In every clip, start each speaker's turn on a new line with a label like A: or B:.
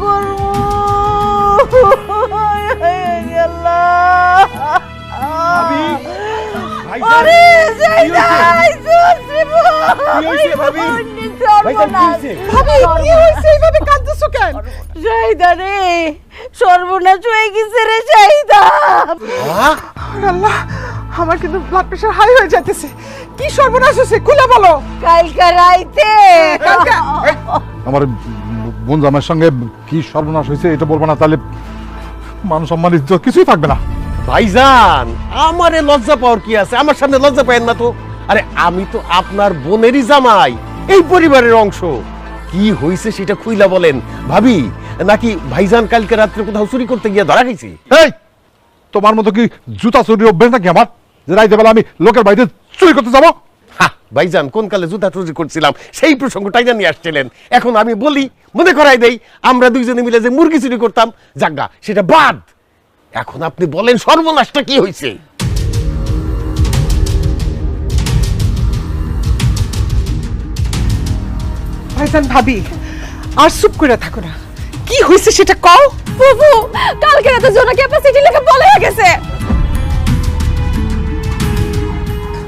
A: করবো?
B: ভাবি,
A: আরে জায়দা
B: ভাবি
C: কি হইছে এইভাবে কাঁদতেছো কেন?
A: জায়দা রে, সর্বনাশ হয়ে গেছে রে জায়দা।
C: আল্লাহ, আমার কিন্তু ব্লাড প্রেশার হাই হয়ে যাইতেছে। কি সর্বনাশ হয়েছে খুলে বলো।
A: কালকে রাইতে
B: আমার বোন জামাইয়ের সঙ্গে কি সর্বনাশ হয়েছে এটা বলবো না, তাহলে মান সম্মান ইজ্জত কিছুই থাকবে না।
D: ভাইজান, আমারে লজ্জা পাওয়ার কি আছে? আমার সামনে লজ্জা পায়েন না তো। আরে আমি তো আপনার বোনেরই জামাই, এই পরিবারের অংশ। কি হয়েছে সেটা খুইলা বলেন। ভাবি নাকি ভাইজান কালকে রাত্রে কোথাও চুরি করতে গিয়ে ধরা খাইছি?
B: এই, তোমার মতো কি জুতা চুরি অভ্যেস নাকি আমার, যে রাইতে বেলা আমি লোকের বাড়িতে চুরি করতে যাবো?
D: ভাইজান কোন কালে জুতা চুরি করছিলাম সেই প্রসঙ্গটাই নিয়ে আসছিলেন। এখন আমি বলি, মনে করাই দেই, আমরা দুইজনে মিলে যে মুরগি চুরি করতাম, জাগা সেটা বাদ। এখন আপনি বলেন সর্বনাশটা কি হয়েছে?
C: ভাইজান ভাবি, আর চুপ করে থাকো না। কি হয়েছে সেটা কও।
E: ফুফু, কালকে রাতে জোনাকি আপনার চিঠি লিখে পলাইয়া গেছে।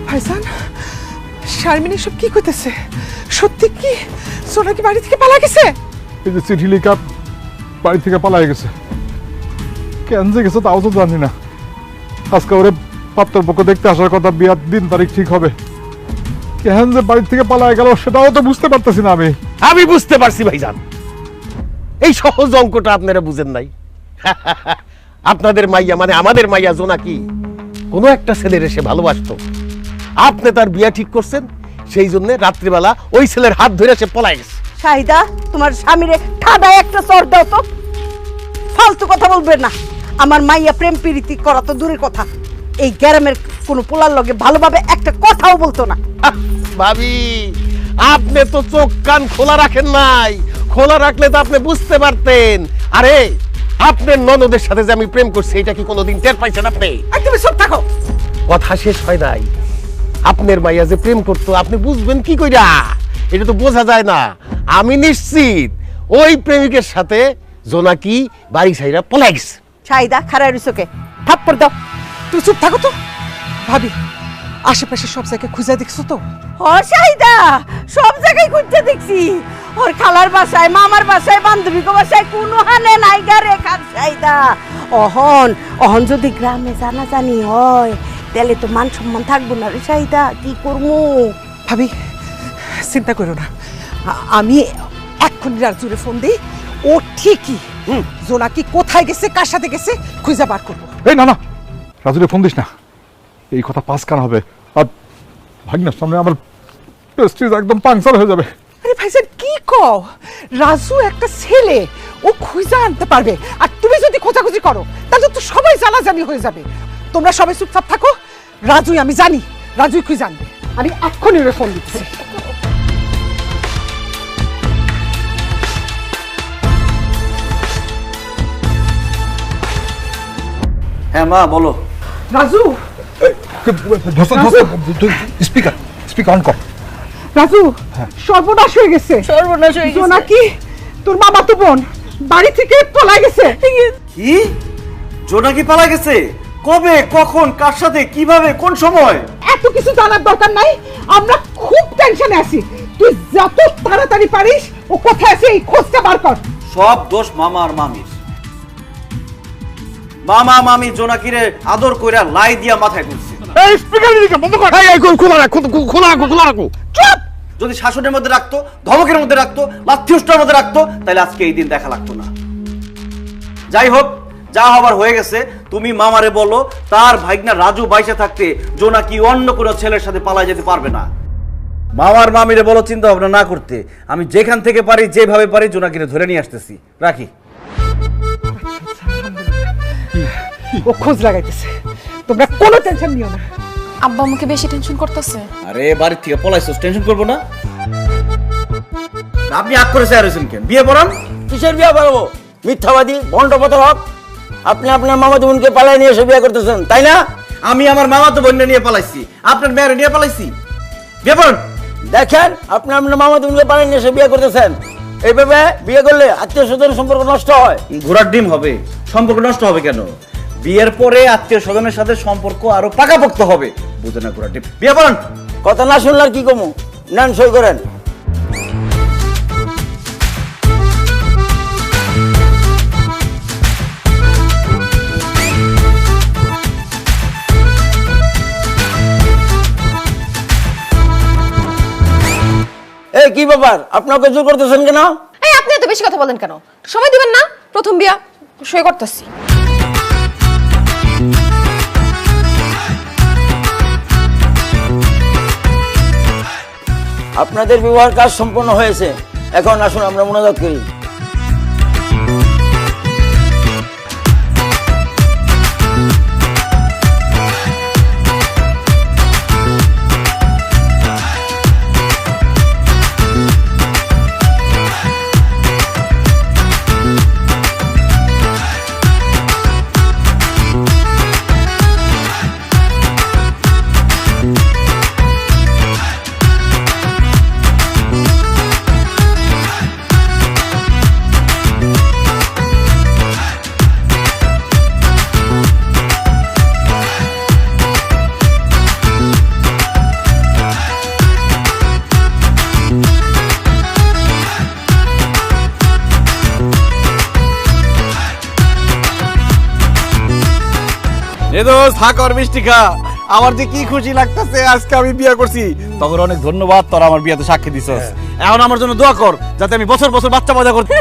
C: ভাইজান, শারমিনী সব কি কইতেছে? সত্যি কি সোনাকি বাড়ি থেকে পালা গেছে?
B: এই যে চিঠি লিখা বাড়ি থেকে পালাই গেছে, কেন যে গেছে তাও তো জানি না। আজকে ওরে পাত্রপক্ষ দেখতে আসার কথা, বিয়ার দিন তারিখ ঠিক হবে। কেন যে বাড়ি থেকে পালাই গেল সেটাও তো বুঝতে পারতেছি না আমি।
D: আমি বুঝতে পারছি ভাইজান, এই সহজ অঙ্কটা আপনারা বুঝেন নাই। আপনাদের মাইয়া মানে আমাদের মাইয়া জোনাকি কোনো একটা ছেলের এসে ভালোবাসতো, আপনি তার বিয়া ঠিক করছেন, সেই জন্য রাত্রিবেলা ওই ছেলের হাত ধরে সে পলাই গেছে।
A: শাহিদা, তোমার স্বামীরে ঠাডায় একটা চর দাও তো। ফালতু কথা বলবে না। আমার মাইয়া প্রেম প্রীতি করা তো দূরের কথা, এই গ্রামের কোনো পোলার লগে ভালোভাবে একটা কথাও বলতো না।
D: ভাবি, আপনি তো চোখ কান খোলা রাখেন নাই। খোলা রাখলে তো আপনি বুঝতে পারতেন। আরে আপনার ননদের সাথে যে আমি প্রেম করছি, এটা কি কোনোদিন টের পাইছেন আপনি?
C: তুমি চুপ থাকো।
D: কথা শেষ হয় নাই। আপনার মাইয়া যে প্রেম করতো আপনি বুঝবেন কি কইরা? এটা তো বোঝা যায় না। আমি নিশ্চিত ওই প্রেমিকের সাথে জোনাকি বাড়ি ছাইরা পলাই গেছে।
A: শাহিদা, খারাপ রইছকে, থাপ্পড় দাও।
C: তুই চুপ থাকো তো। ভাবি, আশেপাশে সব জায়গায় খুঁজে দেখছো তো?
A: ও শাহিদা, সব জায়গায় খুঁজতে দেখছি। ওর খালার বাসায়, মামার বাসায়, বান্ধবীকে বাসায়, কোনো হানে নাই গা রেখার শাহিদা। অহন যদি গ্রামে জানাজানি হয়, তাহলে তো মান সম্মান থাকবো না রে শাহিদা। কি করবো?
C: ভাবি, চিন্তা করো না। আমি এক্ষুনি রাজুরে ফোন দিই। ও ঠিকই জোনাকি কোথায় গেছে, কার সাথে গেছে খুঁজে বার করবো।
B: এই না না, রাজুরে ফোন দিস না, এই কথা পাস কান হবে। আর ভাগনার সামনে আমার প্রেস্টিজ একদম পাংচার হয়ে যাবে।
C: আরে ভাইজান কি কও? রাজু একটা ছেলে, ও খুঁজে আনতে পারবে। আর তুমি যদি খোঁজাখুঁজি করো তাহলে তো সবাই জানাজানি হয়ে যাবে। তোমরা সবাই চুপচাপ থাকো। রাজুই, আমি জানি রাজুই খুঁজে আনবে। আমি এক্ষুনি ওরে ফোন দিচ্ছি।
F: হ্যাঁ মা, বলো।
C: রাজু,
B: স্পিকার অন কর।
C: রাজু, সর্বনাশ হয়ে গেছে।
A: সর্বনাশ হয়ে গেছে।
C: জোনাকি, তোর মামা তো বোন বাড়ি থেকে পলাই গেছে।
F: কি? জোনাকি পালা গেছে? কবে, কখন, কার সাথে, কিভাবে, কোন সময়?
C: এত কিছু জানার দরকার নাই। আমরা খুব টেনশনে আছি। তুই যত তাড়াতাড়ি পারিস ও কোথায় আছে এই খোঁজটা বার কর।
F: সব দোষ মামা আর মামির। মামা মামি জোনাকিরে আদর কইরা লাই দিয়া মাথায় তুলছে।
D: এই স্পিকার দিকে বন্ধ কর। এই খোলা রাখো, খোলা রাখো।
F: চুপ! যদি শাসনের মধ্যে রাখতো, ধমকের মধ্যে রাখতো, লাথিউষ্টার মধ্যে রাখতো, তাহলে আজকে এই দিন দেখা লাগতো না। যাই হোক, যা হবার হয়ে গেছে। তুমি মামারে বলো তার ভাইগনা রাজু বাইসে থাকতে জোনাকি অন্য কোনো ছেলের সাথে পালায় যেতে পারবে না। মামার মামিরে বলো চিন্তা ভাবনা না করতে। আমি যেখান থেকে পারি, যেভাবে পারি জোনাকিরে ধরে নিয়ে আসতেছি। রাখি।
C: ও খোঁজ লাগাইতেছে, তোমরা কোনো টেনশন নিও না।
E: আব্বা আমাকে বেশি টেনশন করতেছে।
F: আরে বাড়ি থেকে পলাইছস, টেনশন করবো না। আপনি আগ করে চাই রয়েছেন কেন? বিয়ে পড়ান।
G: কিসের বিয়ে পড়াবো? মিথ্যাবাদী ভণ্ড প্রতারক। আপনি আপনার মামাতো বোনকে পালায় নিয়ে এসে বিয়ে করতেছেন, তাই না?
F: আমি আমার মামাতো বোনকে নিয়ে পালাইছি, আপনার মেয়েরে নিয়ে পালাইছি। বিয়ে পড়ান।
G: দেখেন, আপনি আপনার মামাতো বোনকে পালায় নিয়ে এসে বিয়ে করতেছেন। এইভাবে বিয়ে করলে আত্মীয় স্বজনের সম্পর্ক নষ্ট হয়।
F: ঘোড়ার ডিম হবে, সম্পর্ক নষ্ট হবে কেন? বিয়ের পরে আত্মীয় স্বজনের সাথে সম্পর্ক আরো পাকাপোক্ত হবে। বুঝে না ঘোড়ার ডিম, বিয়ে করেন।
G: কথা না শুনলে আর কি কমু, নেন সই করেন। এই কি ব্যাপার, আপনাকে জোর করতেছেন কেন?
E: এই আপনি এত বেশি কথা বলেন কেন? সময় দিবেন না? প্রথম বিয়া, সই করতেছি।
G: আপনাদের বিবাহের কাজ সম্পন্ন হয়েছে, এখন আসুন আমরা মোনাজাত করি।
H: এ দোস্ত থাক আর মিষ্টি খা, আমার যে কি খুশি লাগতেছে আজকে আমি বিয়ে করছি। তখন অনেক ধন্যবাদ, তোরা আমার বিয়েতে সাক্ষী দিছস। এখন আমার জন্য দোয়া কর যাতে আমি বছর বছর বাচ্চা মজা করতে।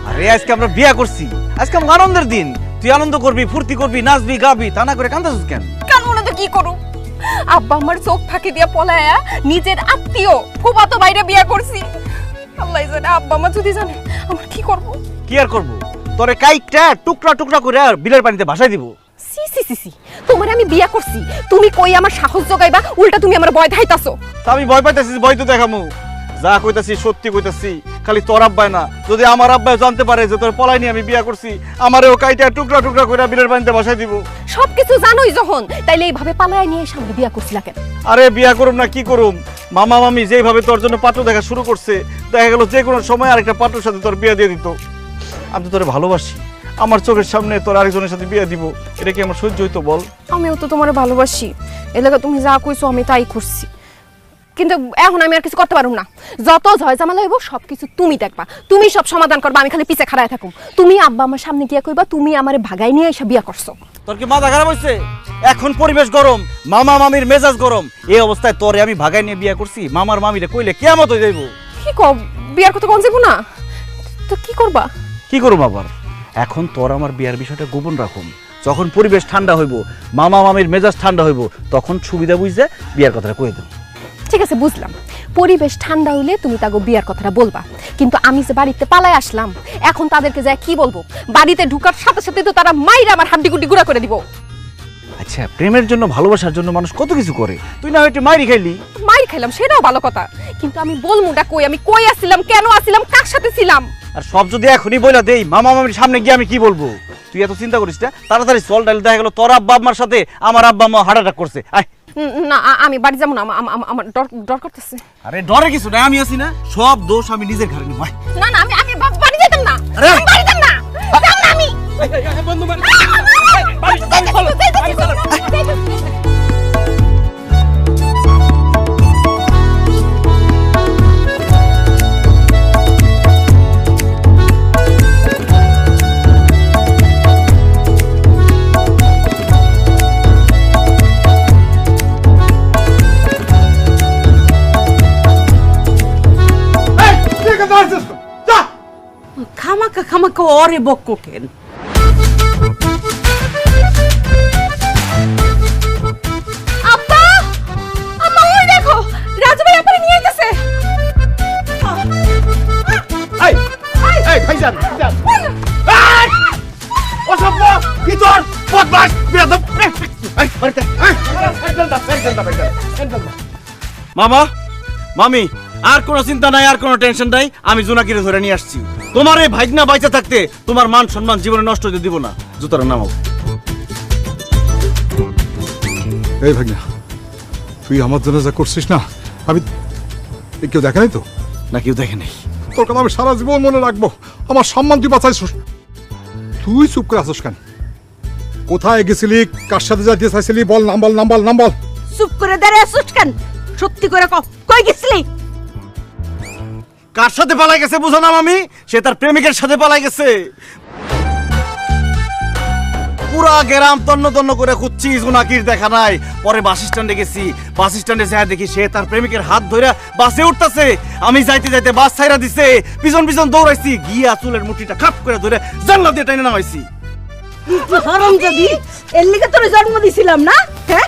H: আরে আজকে আমরা বিয়ে করছি, আজকে আমার আনন্দের দিন। তুই আনন্দ করবি, ফুর্তি করবি, নাচবি, গাবি, তা না করে কান্দাছিস কেন?
E: কারণ মনে তো কি করু, আব্বা আমার চোখ ফাঁকি দিয়া পলায়া নিজের আত্মীয় ফুফাতো বাইরে বিয়া করছি। আল্লাহ জানে, আব্বা মা যদি জানে আমার কি করব।
H: কি আর করবো, তোরে কাইটটা টুকরা টুকরা করে আর বিলের পানিতে ভাসাই দিব।
E: সি সি সি সি, তোমারে আমি বিয়া করছি, তুমি কই আমার সাহস জোগাইবা, উল্টা তুমি আমার ভয় দেখাইতাছো।
H: তা আমি ভয় পাইতেছি, ভয় তো দেখামু। যা কইতাছি সত্যি কইতাছি, খালি তোর আব্বাই না, যদি আমার আব্বাই জানতে পারে যে তোর পলাই নিয়ে আমি বিয়া করছি, আমারও কাইটা টুকরা টুকরা করে বিলের পানিতে ভাসাই দিব।
E: সবকিছু জানোই যখন, তাইলে এইভাবে পালায় নিয়ে সামনে বিয়া করছিলা কেন?
H: আরে বিয়া করুম না কি করুম, মামা মামি যেভাবে তোর জন্য পাত্র দেখা শুরু করছে, দেখা গেল যে কোনো সময় আরেকটা পাত্রের সাথে তোর বিয়ে দিয়ে দিত। আমি তো তোরে ভালোবাসি, আমার চোখের সামনে তোর আরেকজনের সাথে বিয়ে দিব, এটা কি আমার সহ্য হইতো বল?
E: আমিও তো তোমার ভালোবাসি, এলাকা তুমি যা কইছো আমি তাই করছি, কিন্তু এখন আমি আর কিছু করতে পারুম না। যত ঝয় ঝামেলা হইব সবকিছু তুমি দেখবা, তুমি সব সমাধান করবা, আমি খালি পিছে খাড়ায় থাকুম। তুমি আব্বা আমার সামনে গিয়া কইবা তুমি আমারে ভাগাই নিয়ে এসে বিয়া করছো।
H: তোর কি মাথা খারাপ হইছে? এখন পরিবেশ গরম, মামা মামির মেজাজ গরম, এই অবস্থায় তোরে আমি ভাগাই নিয়ে বিয়ে করছি, মামার মামিরে কইলে কিয়ামত হয়ে যাইব।
E: কি কও, বিয়ার কথা কোন যাবো না তো কি করবা?
H: কি করুম আবার? এখন তোর আমার বিয়ার বিষয়টা গোপন রাখুম, যখন পরিবেশ ঠান্ডা হইব, মামা মামির মেজাজ ঠান্ডা হইব, তখন সুবিধা বুঝে বিয়ার কথাটা কয়ে দেব।
E: ঠিক আছে, বুঝলাম। পরিবেশ ঠান্ডা হইলে তুমি তাকে বিয়ার কথাটা বলবা, কিন্তু আমি যে বাড়িতে পালায় আসলাম, এখন তাদেরকে যায় কি বলবো? বাড়িতে ঢুকার সাথে সাথে তো তারা মাইরা আমার হাড্ডি গুড্ডি গুঁড়া করে দিব।
H: আচ্ছা, প্রেমের জন্য ভালোবাসার জন্য মানুষ কত কিছু করে, তুই না হয়তো মাইরি খাইলি।
E: মাইর খাইলাম সেটাও ভালো কথা, কিন্তু আমি বলমুটা কই, আমি কই আসছিলাম, কেন আসছিলাম, কার সাথে ছিলাম?
H: আর সব যদি এখনই বইলা দেই, মামা মামির সামনে গিয়ে আমি কি বলবো? তুই এত চিন্তা করিস না, তাড়াতাড়ি চল, ডাইলে দেখা গেল তোর আব্বা আম্মার সাথে আমার আব্বা আম্মা হার্ট অ্যাটাক করছে। আয়।
E: না, আমি বাড়ি যাবো না, আমার ডর করতেছে।
H: আরে ডরে কিছু না, আমি আছি না, সব দোষ আমি নিজের ঘাড়ে নিব।
E: না না, আমি বাড়ি যেতাম না,
H: আরে!
E: আমি বাড়ি যেতাম না, যাব না আমি।
H: বন্ধু মানে
A: খামাকা খামাকা ওরে বক্ক কেন?
E: আব্বা, আম্মা ওই দেখো, রাজু ভাই আপনারে নিয়ে গেছে।
D: এই এই ভাইজান ভাইজান, এই অসভ্য ভিতর বদমাশ বেয়াদব, এই বাড়িতে
H: মামা মামি, আর কোনো চিন্তা নাই, আর কোনো টেনশন নাই, আমি জোনাকিরে ধরে নিয়ে আসছি। তোমার এই ভাইগনা বাইচা থাকতে তোমার মান সম্মান জীবনে নষ্ট হতে দিব না। জুতার নামাও।
B: এই ভাগনা, তুই আমার জন্য যা করছিস না, আমি কেউ দেখে নাই তো?
F: না কেউ দেখে নাই।
B: তোর কথা আমি সারা জীবন মনে রাখবো। আমার সম্মান তুই বাঁচাইছিস। তুই চুপ করে আসিস কেন? কোথায় গেছিলি, কার সাথে যাইতে চাইছিলি? বল, নাম বল, নাম বল, নাম বল।
A: চুপ করে দাঁড়িয়ে আসছিস কেন? সত্যি করে কই গেছিলি?
F: কার সাথে পালাই গেছে বুঝো না মামি? সে তার প্রেমিকের সাথে পালাই গেছে। পুরা গ্রাম তন্ন তন্ন করে খুঁজছি, জোনাকির দেখা নাই। পরে বাস স্ট্যান্ডে গেছি, বাস স্ট্যান্ডে যাই দেখি সে তার প্রেমিকের হাত ধরে বাসে উঠতেছে। আমি যাইতে যাইতে বাস ছাইরা দিছে, পিছন পিছন দৌড়াইছি, গিয়া চুলের মুঠিটা খাপ করে ধরে জানলা দিয়ে টেনে নামাইছি।
A: হারামজাদি, এর লিগে তোর জন্ম দিছিলাম না? হ্যাঁ,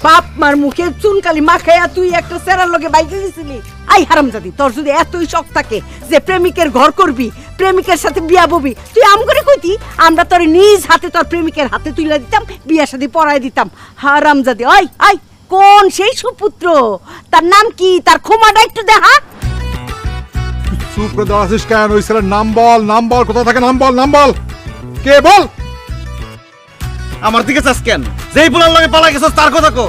A: বাপ মার মুখে চুনকালি মাখাইয়া তুই একটা সেরার লগে বাইকে গেছিলি। আই হারামজাদি, তোর যদি এতই শখ থাকে যে প্রেমিকের ঘর করবি, প্রেমিকের সাথে বিয়া ববি, তুই আম করে কইতি আমরা তোর নিজ হাতে তোর প্রেমিকের হাতে তুইলা দিতাম, বিয়া শাদী পড়াই দিতাম। হারামজাদি, আই আই কোন সেই সুপুত্র? তার নাম কি? তার ক্ষমাটা একটু দেখা।
B: চুপ করে দাঁড়াছিস কেন? ওই ছেলের নাম বল, নাম বল। কোথা থাকে? নাম বল, নাম বল। কে বল?
F: আমার দিকে চাস কেন? যেই পোলার লগে পালাই গেছস তার কথা কো।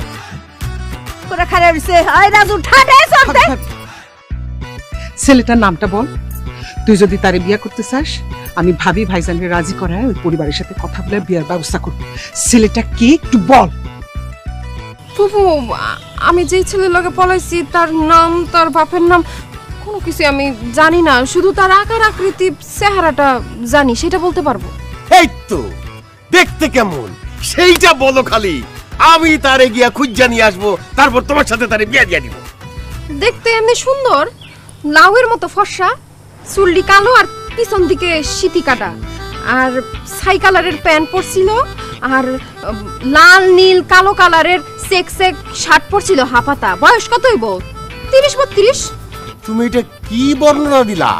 A: করে খাড়া হইছে। আই রাজু, ঠাডে সরতে।
C: ছেলেটার নামটা বল। তুই যদি তারে বিয়ে করতে চাস, আমি ভাবি ভাইজানকে রাজি করায় ওই পরিবারের সাথে কথা বলে বিয়ের ব্যবস্থা করব। ছেলেটা কে একটু বল।
E: ফুফু, আমি যেই ছেলের লগে পলাইছি তার নাম, তার বাপের নাম কোনো কিছু আমি জানি না। শুধু তার আকার আকৃতি চেহারাটা জানি, সেটা বলতে পারবো।
D: এই তো দেখতে কেমন সেইটা বলো খালি, আমি তারে গিয়া খুঁজা নিয়ে আসবো, তারপর তোমার সাথে তারে বিয়া দিয়া দিব।
E: দেখতে এমনি সুন্দর, লাউয়ের মতো ফর্সা, চুলটি কালো আর পিছন দিকে সিটি কাটা, আর ছাই কালারের প্যান্ট পরছিল, আর লাল নীল কালো কালারের চেক চেক শার্ট পরছিল হাফাতা। বয়স কত হইব? 30-32।
D: তুমি এটা কি বর্ণনা দিলা?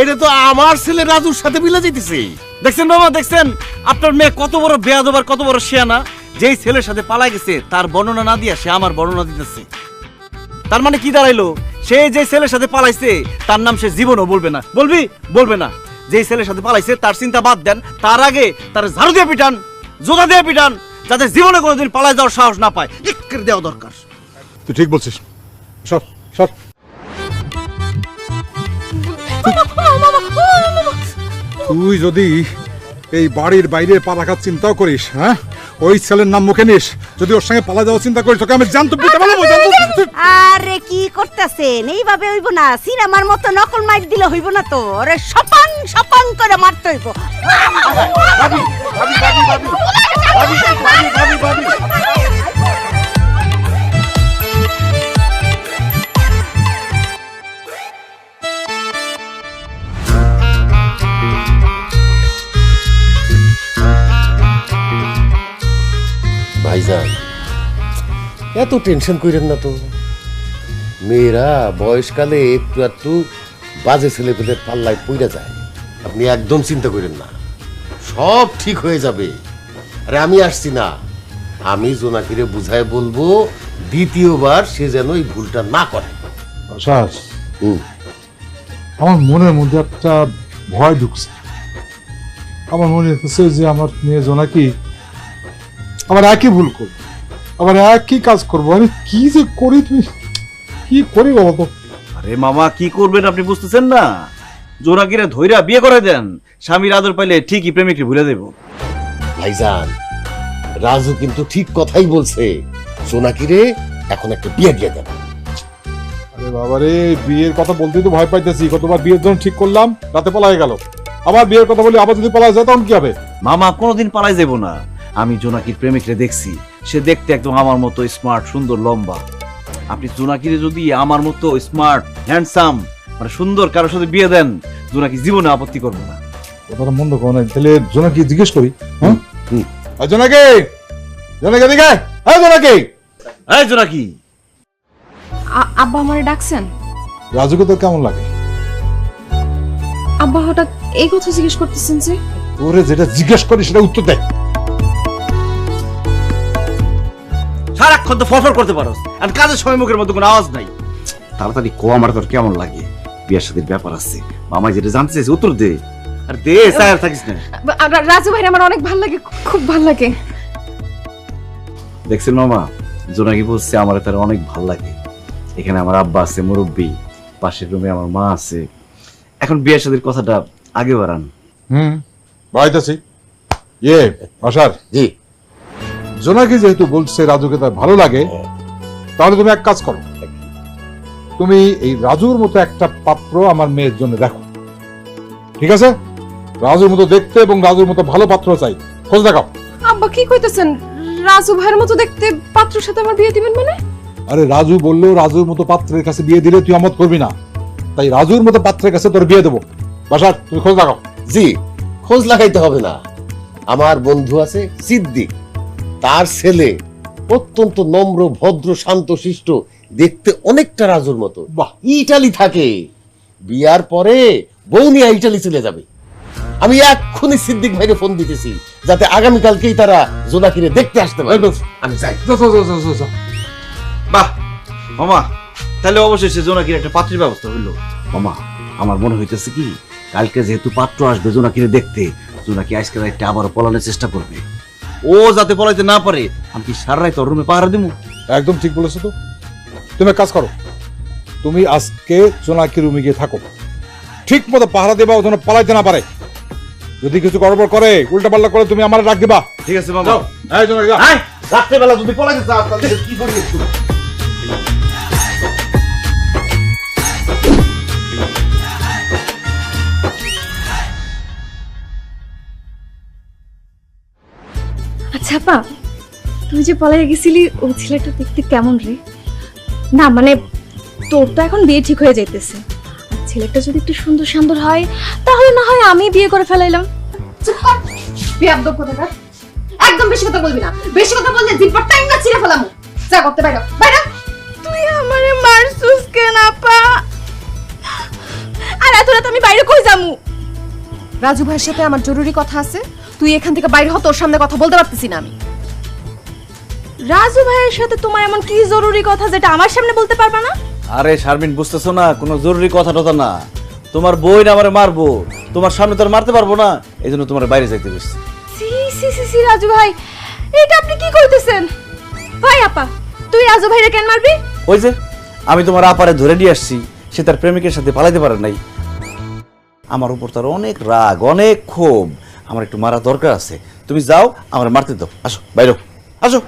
D: এটা তো আমার ছেলে রাজুর সাথে মিলে যেতেছে।
F: দেখছেন বাবা, দেখছেন আপনার মেয়ে কত বড় বেয়াদব আর কত বড় শিয়ানা। যেই ছেলের সাথে পালাই গেছে তার বর্ণনা না দিয়া সে আমার বর্ণনা দিতেছে। তার মানে কি দাঁড়াইলো? সে যে ছেলের সাথে পালাইছে তার নাম সে জীবনও বলবে না। বলবি? বলবে না। যেই ছেলের সাথে পালাইছে তার চিন্তা বাদ দেন, তার আগে তার ঝাড়ু দিয়ে পিটান, জোতা দিয়ে পিটান, যাতে জীবনে কোনোদিন পালাই যাওয়ার সাহস না পায়। ইক্কের দেওয়া দরকার।
B: তুই ঠিক বলছিস। সর সর। তুই যদি এই বাড়ির বাইরে পা রাখার চিন্তাও করিস, হ্যাঁ, ওই ছেলের নাম মুখে নিস, যদি ওর সঙ্গে পালা যাওয়ার চিন্তা করিস, তোকে আমি জানতো পিটা বানাবো, জানতো।
A: আরে কি করতেছেন? এইভাবে হইব না। সিনেমার মতো নকল মাইর দিলে হইব না তো। আরে সপাং সপাং করে মারতে হইব।
D: ভাইজান এত টেনশন করেন না তো। মেয়েরা বয়সকালে একটু একটু বাজে ছেলেপেলের পাল্লায় পড়ে যায়। আপনি একদম চিন্তা করেন না, সব ঠিক হয়ে যাবে। আরে আমি আসছি না, আমি জোনাকিরে বুঝায় বলবো দ্বিতীয়বার সে যেন এই ভুলটা না করে।
B: আশাস, আমার মনের মধ্যে একটা ভয় ঢুকছে। আমার মনে হচ্ছে যে আমার মেয়ে জোনাকি আবার একই ভুল করবো, আবার একই কাজ করবো। আমি কি যে করি, তুমি কি করি বাবা? তো
F: আরে মামা, কি করবেন আপনি বুঝতেছেন না? জোনাকিরে ধইরা বিয়ে করে দেন, স্বামীর আদর পাইলে ঠিকই প্রেমিককে ভুলে দেব।
D: ভাইজান, রাজু কিন্তু ঠিক কথাই বলছে, জোনাকিরে এখন একটা বিয়ে দিয়ে দেন।
B: আরে বাবারে, বিয়ের কথা বলতেই তো ভয় পাইতেছি। কতবার বিয়ের জন্য ঠিক করলাম, রাতে পালাই গেল। আবার বিয়ের কথা বলি, আবার যদি পালাই যায় তখন কি হবে?
F: মামা, কোনোদিন পালাই যাব না। আমি জোনাকির প্রেমিকরে দেখছি, সে দেখতে একদম আমার মতো স্মার্ট, সুন্দর, লম্বা। আপনি জোনাকিরে যদি আমার মতো স্মার্ট, হ্যান্ডসাম, মানে সুন্দর কারোর সাথে বিয়ে দেন, জোনাকি জীবনে আপত্তি করবে না।
B: কথাটা মন্দ করো না। তাহলে জোনাকি জিজ্ঞেস করি। হ্যাঁ, জোনাকি, জোনাকি দিকে, হ্যাঁ জোনাকি,
F: এই জোনাকি।
E: আব্বা আমারে ডাকছেন?
B: রাজুকে তোর কেমন লাগে?
E: আব্বা হঠাৎ এই কথা জিজ্ঞেস করতেছেন যে?
B: তোরে যেটা জিজ্ঞেস করি সেটা উত্তর দেয়।
F: সারাক্ষণ তো ফরফর করতে পারোস, আর কাজের সময় মুখের মধ্যে কোনো আওয়াজ নাই। তাড়াতাড়ি কো, আমার তোর কেমন লাগে? বিয়ের সাথে ব্যাপার আছে, মামা যেটা জানতে চাইছে উত্তর দে। আর দে, স্যার থাকিস না।
E: রাজু ভাই আমার অনেক ভালো লাগে, খুব ভালো লাগে।
F: দেখছেন মামা,
I: জোনাকি বলছে আমার তার অনেক ভালো লাগে। এখানে আমার আব্বা আছে, মুরব্বী, পাশের রুমে আমার মা আছে। এখন বিয়ের শাদীর কথাটা আগে বাড়ান।
B: বাড়াইতেছি। ইয়ে আশার,
D: জি।
B: জোনাকি যেহেতু বলছে রাজুকে তার ভালো লাগে, তাহলে তুমি এক কাজ করো, তুমি এই রাজুর মতো একটা পাত্র আমার মেয়ের জন্য দেখো, ঠিক আছে? রাজুর মতো দেখতে এবং রাজুর মতো ভালো পাত্র চাই, খোঁজ দেখাও।
E: আব্বা কি কইতেছেন? রাজু ভাইয়ের মতো দেখতে পাত্রের সাথে আমার বিয়ে দিবেন মানে?
B: আরে রাজু বললো রাজুর মতো পাত্রের কাছে বিয়ে দিলে তুই আমত করবি না, তাই রাজুর মতো পাত্রের কাছে তোর বিয়ে দেবো। বাসার, তুমি খোঁজ লাগাও।
D: জি, খোঁজ লাগাইতে হবে না। আমার বন্ধু আছে সিদ্দিক, তার ছেলে অত্যন্ত নম্র, ভদ্র, শান্ত শিষ্ট, দেখতে অনেকটা রাজুর মতো।
B: বাহ।
D: ইটালি থাকে, বিয়ার পরে বউ নিয়ে ইটালি চলে যাবে। আমি এক্ষুনি সিদ্দিক ভাইকে ফোন দিতেছি, যাতে আগামীকালকেই তারা জোনাকিরে দেখতে আসতে পারে। আমি যাই।
H: বাহ মামা, তাহলে অবশেষে জোনাকির একটা পাত্রীর ব্যবস্থা হইলো।
I: মামা, আমার মনে হইতেছে কি, কালকে যেহেতু পাত্র আসবে জোনাকিরে দেখতে, জোনাকি আজকে রাতটা আবারও পলানোর চেষ্টা করবে। ও যাতে পলাইতে না পারে, আমি কি সারা রাত ওর রুমে পাহারা দিব?
B: একদম ঠিক বলেছো তো। তুমি এক কাজ করো, তুমি আজকে জোনাকি রুমে গিয়ে থাকো, ঠিক মতো পাহারা দেবা, ও যেন পালাইতে না পারে। যদি কিছু গড়বড় করে, উল্টা পাল্টা করে, তুমি আমার ডাক দিবা।
H: ঠিক আছে মামা।
B: এই জোনাকি যা।
D: রাত্রেবেলা যদি পলাইতে চাও তাহলে কি করি একটু?
J: আচ্ছা আপা, তুই যে পলাই গেছিলি, ও ছেলেটা দেখতে কেমন রে? না মানে তোর তো এখন বিয়ে ঠিক হয়ে যাইতেছে, আর ছেলেটা যদি একটু সুন্দর সুন্দর হয়, তাহলে না হয় আমি বিয়ে করে ফেলাইলাম।
E: বিয়াদব কোথাকার, একদম বেশি কথা বলবি না। বেশি কথা বললে জিহ্বার টাইম না ছিঁড়ে ফেলামু। যা করতে বাইরে বাইরে।
J: তুই আমারে মারছুস কেন আপা? আর এত রাত আমি বাইরে কই যামু?
E: রাজু ভাইয়ের সাথে আমার জরুরি কথা আছে, তুই এখান থেকে বাইরে হ, তোর সামনে কথা বলতে পারতেছি না আমি।
J: রাজু ভাইয়ের সাথে তোমার এমন কি জরুরি কথা যেটা আমার সামনে বলতে পারবা না?
H: আরে শারমিন, বুঝতেছো না? কোনো জরুরি কথা টথা না। তোমার বই না আমারে মারবো, তোমার সামনে তো আর মারতে পারবো না, এই জন্য তোমার বাইরে যাইতে বসছি।
J: সি সি সি সি রাজু ভাই, এটা আপনি কি কইতেছেন? ভাই আপা, তুই রাজু ভাইরে কেন মারবি?
H: ওই যে আমি তোমার আপারে ধরে নিয়ে আসছি, সে তার প্রেমিকের সাথে পালাইতে পারে নাই। আমার উপর তার অনেক রাগ, অনেক ক্ষোভ, আমার একটু মারা দরকার আছে। তুমি যাও, আমার মারতে দাও। আসো বাইরে, আসো।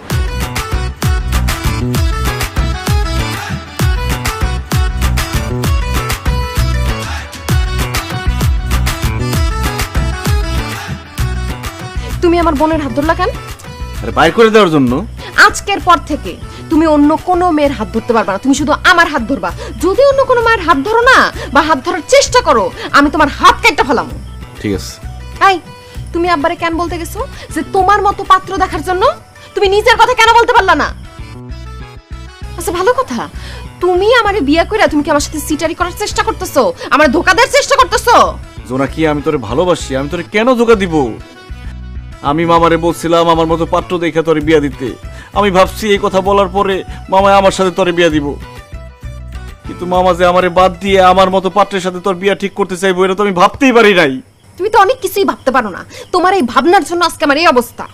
E: তুমি আমার বোনের হাত ধরলা কেন?
H: আরে বাইর করে দেওয়ার জন্য।
E: আজকের পর থেকে তুমি অন্য কোনো মেয়ের হাত ধরতে পারবা না, তুমি শুধু আমার হাত ধরবা। যদি অন্য কোনো মায়ের হাত ধরো না বা হাত ধরার চেষ্টা করো, আমি তোমার হাত কেটে ফেলাম।
H: ঠিক আছে।
E: এই, তুমি আব্বারে কেন বলতে গেছো যে তোমার মতো পাত্র দেখার জন্য? তুমি নিজের কথা কেন বলতে পারলা না? আচ্ছা ভালো কথা, তুমি আমারে বিয়ে কইরা তুমি কি আমার সাথে সিটারি করার চেষ্টা করতেছো, আমার ধোকা দেওয়ার চেষ্টা করতেছো?
H: জোনাকি, আমি তোরে ভালোবাসি, আমি তোরে কেন ধোকা দিব? আমি মামারে বলছিলাম আমার মতো পাত্র দেখে তোরে বিয়া দিতে। আমি ভাবছি এই কথা বলার পরে মামায় আমার সাথে তোরে বিয়া দিব, কিন্তু মামা যে আমারে বাদ দিয়ে আমার মতো পাত্রের সাথে তোর বিয়া ঠিক করতে চাইবো, এটা তো আমি ভাবতেই পারি নাই।
E: তুমি তো অনেক কিছুই ভাবতে পারো না, তোমার এই ভাবনার জন্য আজকে আমার এই অবস্থা।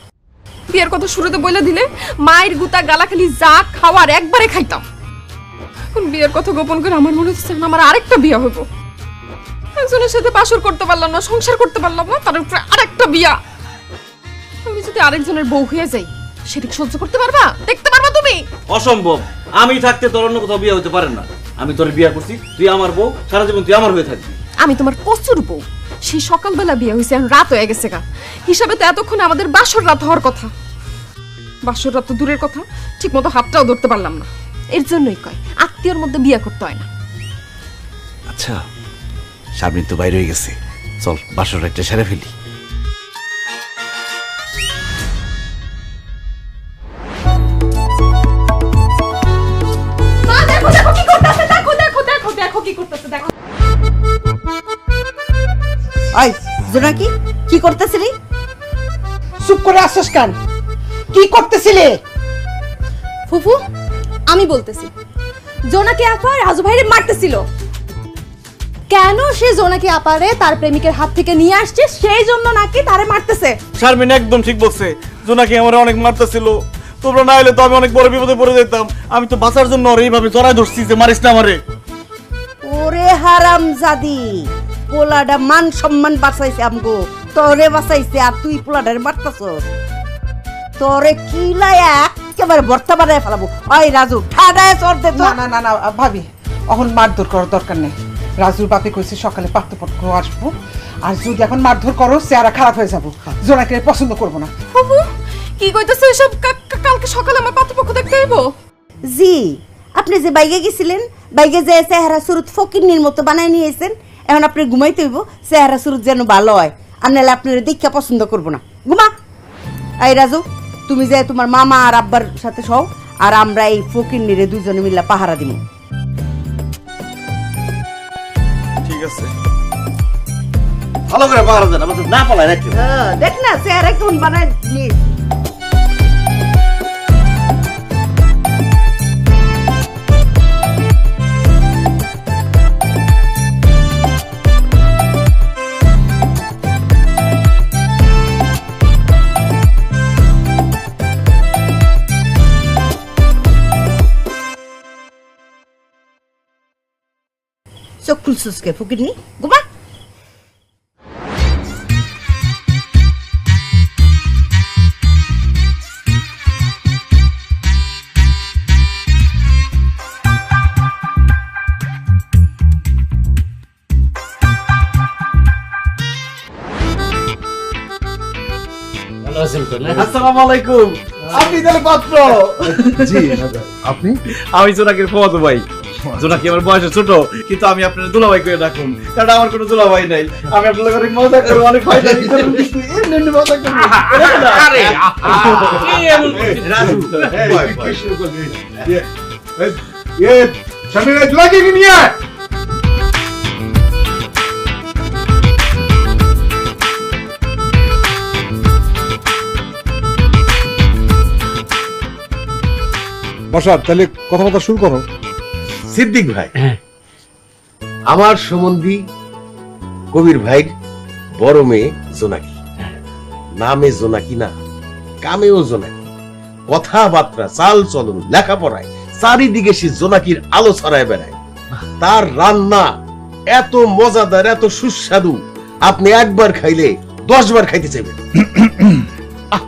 E: বিয়ের কথা শুরুতে বলে দিলে মায়ের গুতা গালাখালি যা খাওয়ার একবারে খাইতাম। এখন বিয়ের কথা গোপন করে আমার মনে হচ্ছে আমার আরেকটা বিয়ে হইব। একজনের সাথে বাসর করতে পারলাম না, সংসার করতে পারলাম না, তার উপরে আরেকটা বিয়া। আমি যদি আরেকজনের বউ হয়ে যাই, সেটা সহ্য করতে পারবা? দেখতে পারবা তুমি?
H: অসম্ভব। আমি থাকতে তোর অন্য কোথাও বিয়ে হতে পারে না। আমি তোর বিয়ে করছি, তুই আমার বউ, সারা জীবন তুই আমার হয়ে থাকবি।
E: আমি তোমার কচুর বউ। সেই সকালবেলা বিয়ে হয়েছে, এখন রাত হয়ে গেছে গা। হিসাবে তো এতক্ষণে আমাদের বাসর রাত হওয়ার কথা। বাসর রাত তো দূরের কথা, ঠিক মতো হাতটাও ধরতে পারলাম না। এর জন্যই কয় আত্মীয়র মধ্যে বিয়ে করতে হয় না।
I: আচ্ছা, শারমিন তো বাইরে হয়ে গেছে, চল বাসর রাতটা সেরে ফেলি।
E: দেখো দেখো কি করতেছে, দেখো দেখো দেখো দেখো কি করতেছে, দেখো।
A: আই জোনাকি, কি করতেছিলি?
C: চুপ করে আসছিস কেন? কি করতেছিলে?
J: ফুফু, আমি বলতেছি, জোনাকি আপা রাজু ভাইরে মারতেছিল। কেন সে জোনাকি আপারে তার প্রেমিকের হাত থেকে নিয়ে আসছে, সেই জন্য নাকি তারে মারতেছে।
H: শারমিন একদম ঠিক বলছে। জোনাকি আমার অনেক মারতেছিল, তোমরা না এলে তো আমি অনেক বড় বিপদে পড়ে যেতাম। আমি তো বাঁচার জন্য ওর এইভাবে জড়ায় ধরছি যে মারিস না আমারে।
A: ওরে হারামজাদি, পোলাডা মান সম্মান বাঁচাইছে আমগো, তোরে বাঁচাইছে আর তুই পোলাডারে মারতাছস। তোরে কিলায়া একেবারে ভর্তা বানায় ফেলাবো। ওই রাজু ঠাডায় চর দে তো।
C: না না না না ভাবি, এখন মারধর করার দরকার নেই। রাজুর বাপে কইছে সকালে পাত্রপক্ষ আসবো, আর যদি এখন মারধর করো চেহারা খারাপ হয়ে যাবো। জোনাকে পছন্দ করবো না।
E: বাবু কি কইতাছে এসব? কালকে সকালে আমার পাত্রপক্ষ দেখতে আইবো?
A: জি, আপনি যে বাইকে গেছিলেন, বাইকে যে চেহারা সুরত ফকিন্নির মতো বানায় নিয়েছেন, এখন আপনি ঘুমাইতে হইব চেহারা সুরত যেন ভালো হয়, আর নাহলে আপনার দেখা পছন্দ করবো না। ঘুমা। এই রাজু, তুমি যে তোমার মামা আর আব্বার সাথে সও, আর আমরা এই ফকিন্নিরে দুজনে মিলে পাহারা দিব।
H: ঠিক আছে।
D: ভালো করে পাহারা দেন, আমাদের না পালায় নাকি।
A: দেখ না চেহারা কেমন বানায় নিয়ে। চোখ খুলছিস কে ফকিন্নি? ঘুমা।
H: আসসালামু আলাইকুম। আপনি তাহলে পাত্র?
B: জি আপনি?
H: আমি জোনাকির ফুফাতো ভাই। জোনাকি আমার বয়সে ছোট, কিন্তু আমি আপনার দুলাভাই করে ডাকুম, কারণ আমার কোনো দুলাভাই নাই। আমি আপনার লগে অনেক মজা করি, অনেক ফায়দানি করি, কিন্তু এমনি মজা করি। আরে রাজু
B: সামনে জোনাকি নিয়ে আয়। বসার, তাহলে কথাবার্তা শুরু করো।
D: সিদ্দিক ভাই, আমার সম্বন্ধী কবির ভাই বড় মেয়ে জোনাকি। নামে জোনাকি না, কামেও জোনাকি। কথাবার্তা, চাল চলন, লেখাপড়ায় চারিদিকে সে জোনাকির আলো ছড়ায় বেড়ায়। তার রান্না এত মজাদার, এত সুস্বাদু, আপনি একবার খাইলে 10 বার খাইতে চাইবেন।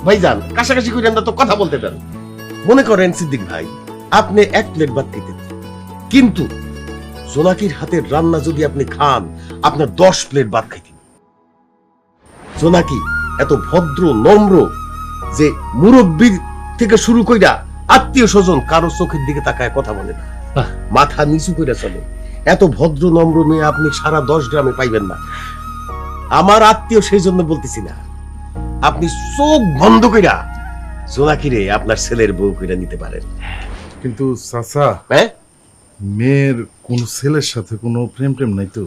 D: ভাইজান কাছাকাছি করে তো কথা বলতে দেন। মনে করেন সিদ্দিক ভাই, আপনি 1 প্লেট ভাত খেতেন, কিন্তু জোনাকির হাতের রান্না যদি আপনি খান, আপনার 10 প্লেট ভাত খাইতেন। জোনাকি এত ভদ্র নম্র যে মুরব্বী থেকে শুরু কইরা আত্মীয় স্বজন কারো চোখের দিকে তাকায় কথা বলে না, মাথা নিচু কইরা চলে। এত ভদ্র নম্র মেয়ে আপনি সারা 10 গ্রামে পাইবেন না। আমার আত্মীয় সেই জন্য বলতেছি না, আপনি চোখ বন্ধ কইরা জোনাকিরে আপনার ছেলের বউ কইরা নিতে পারেন।
B: কিন্তু চাচা,
D: হ্যাঁ,
B: মেয়ের কোন ছেলের সাথে কোনো প্রেম টেম নাই তো?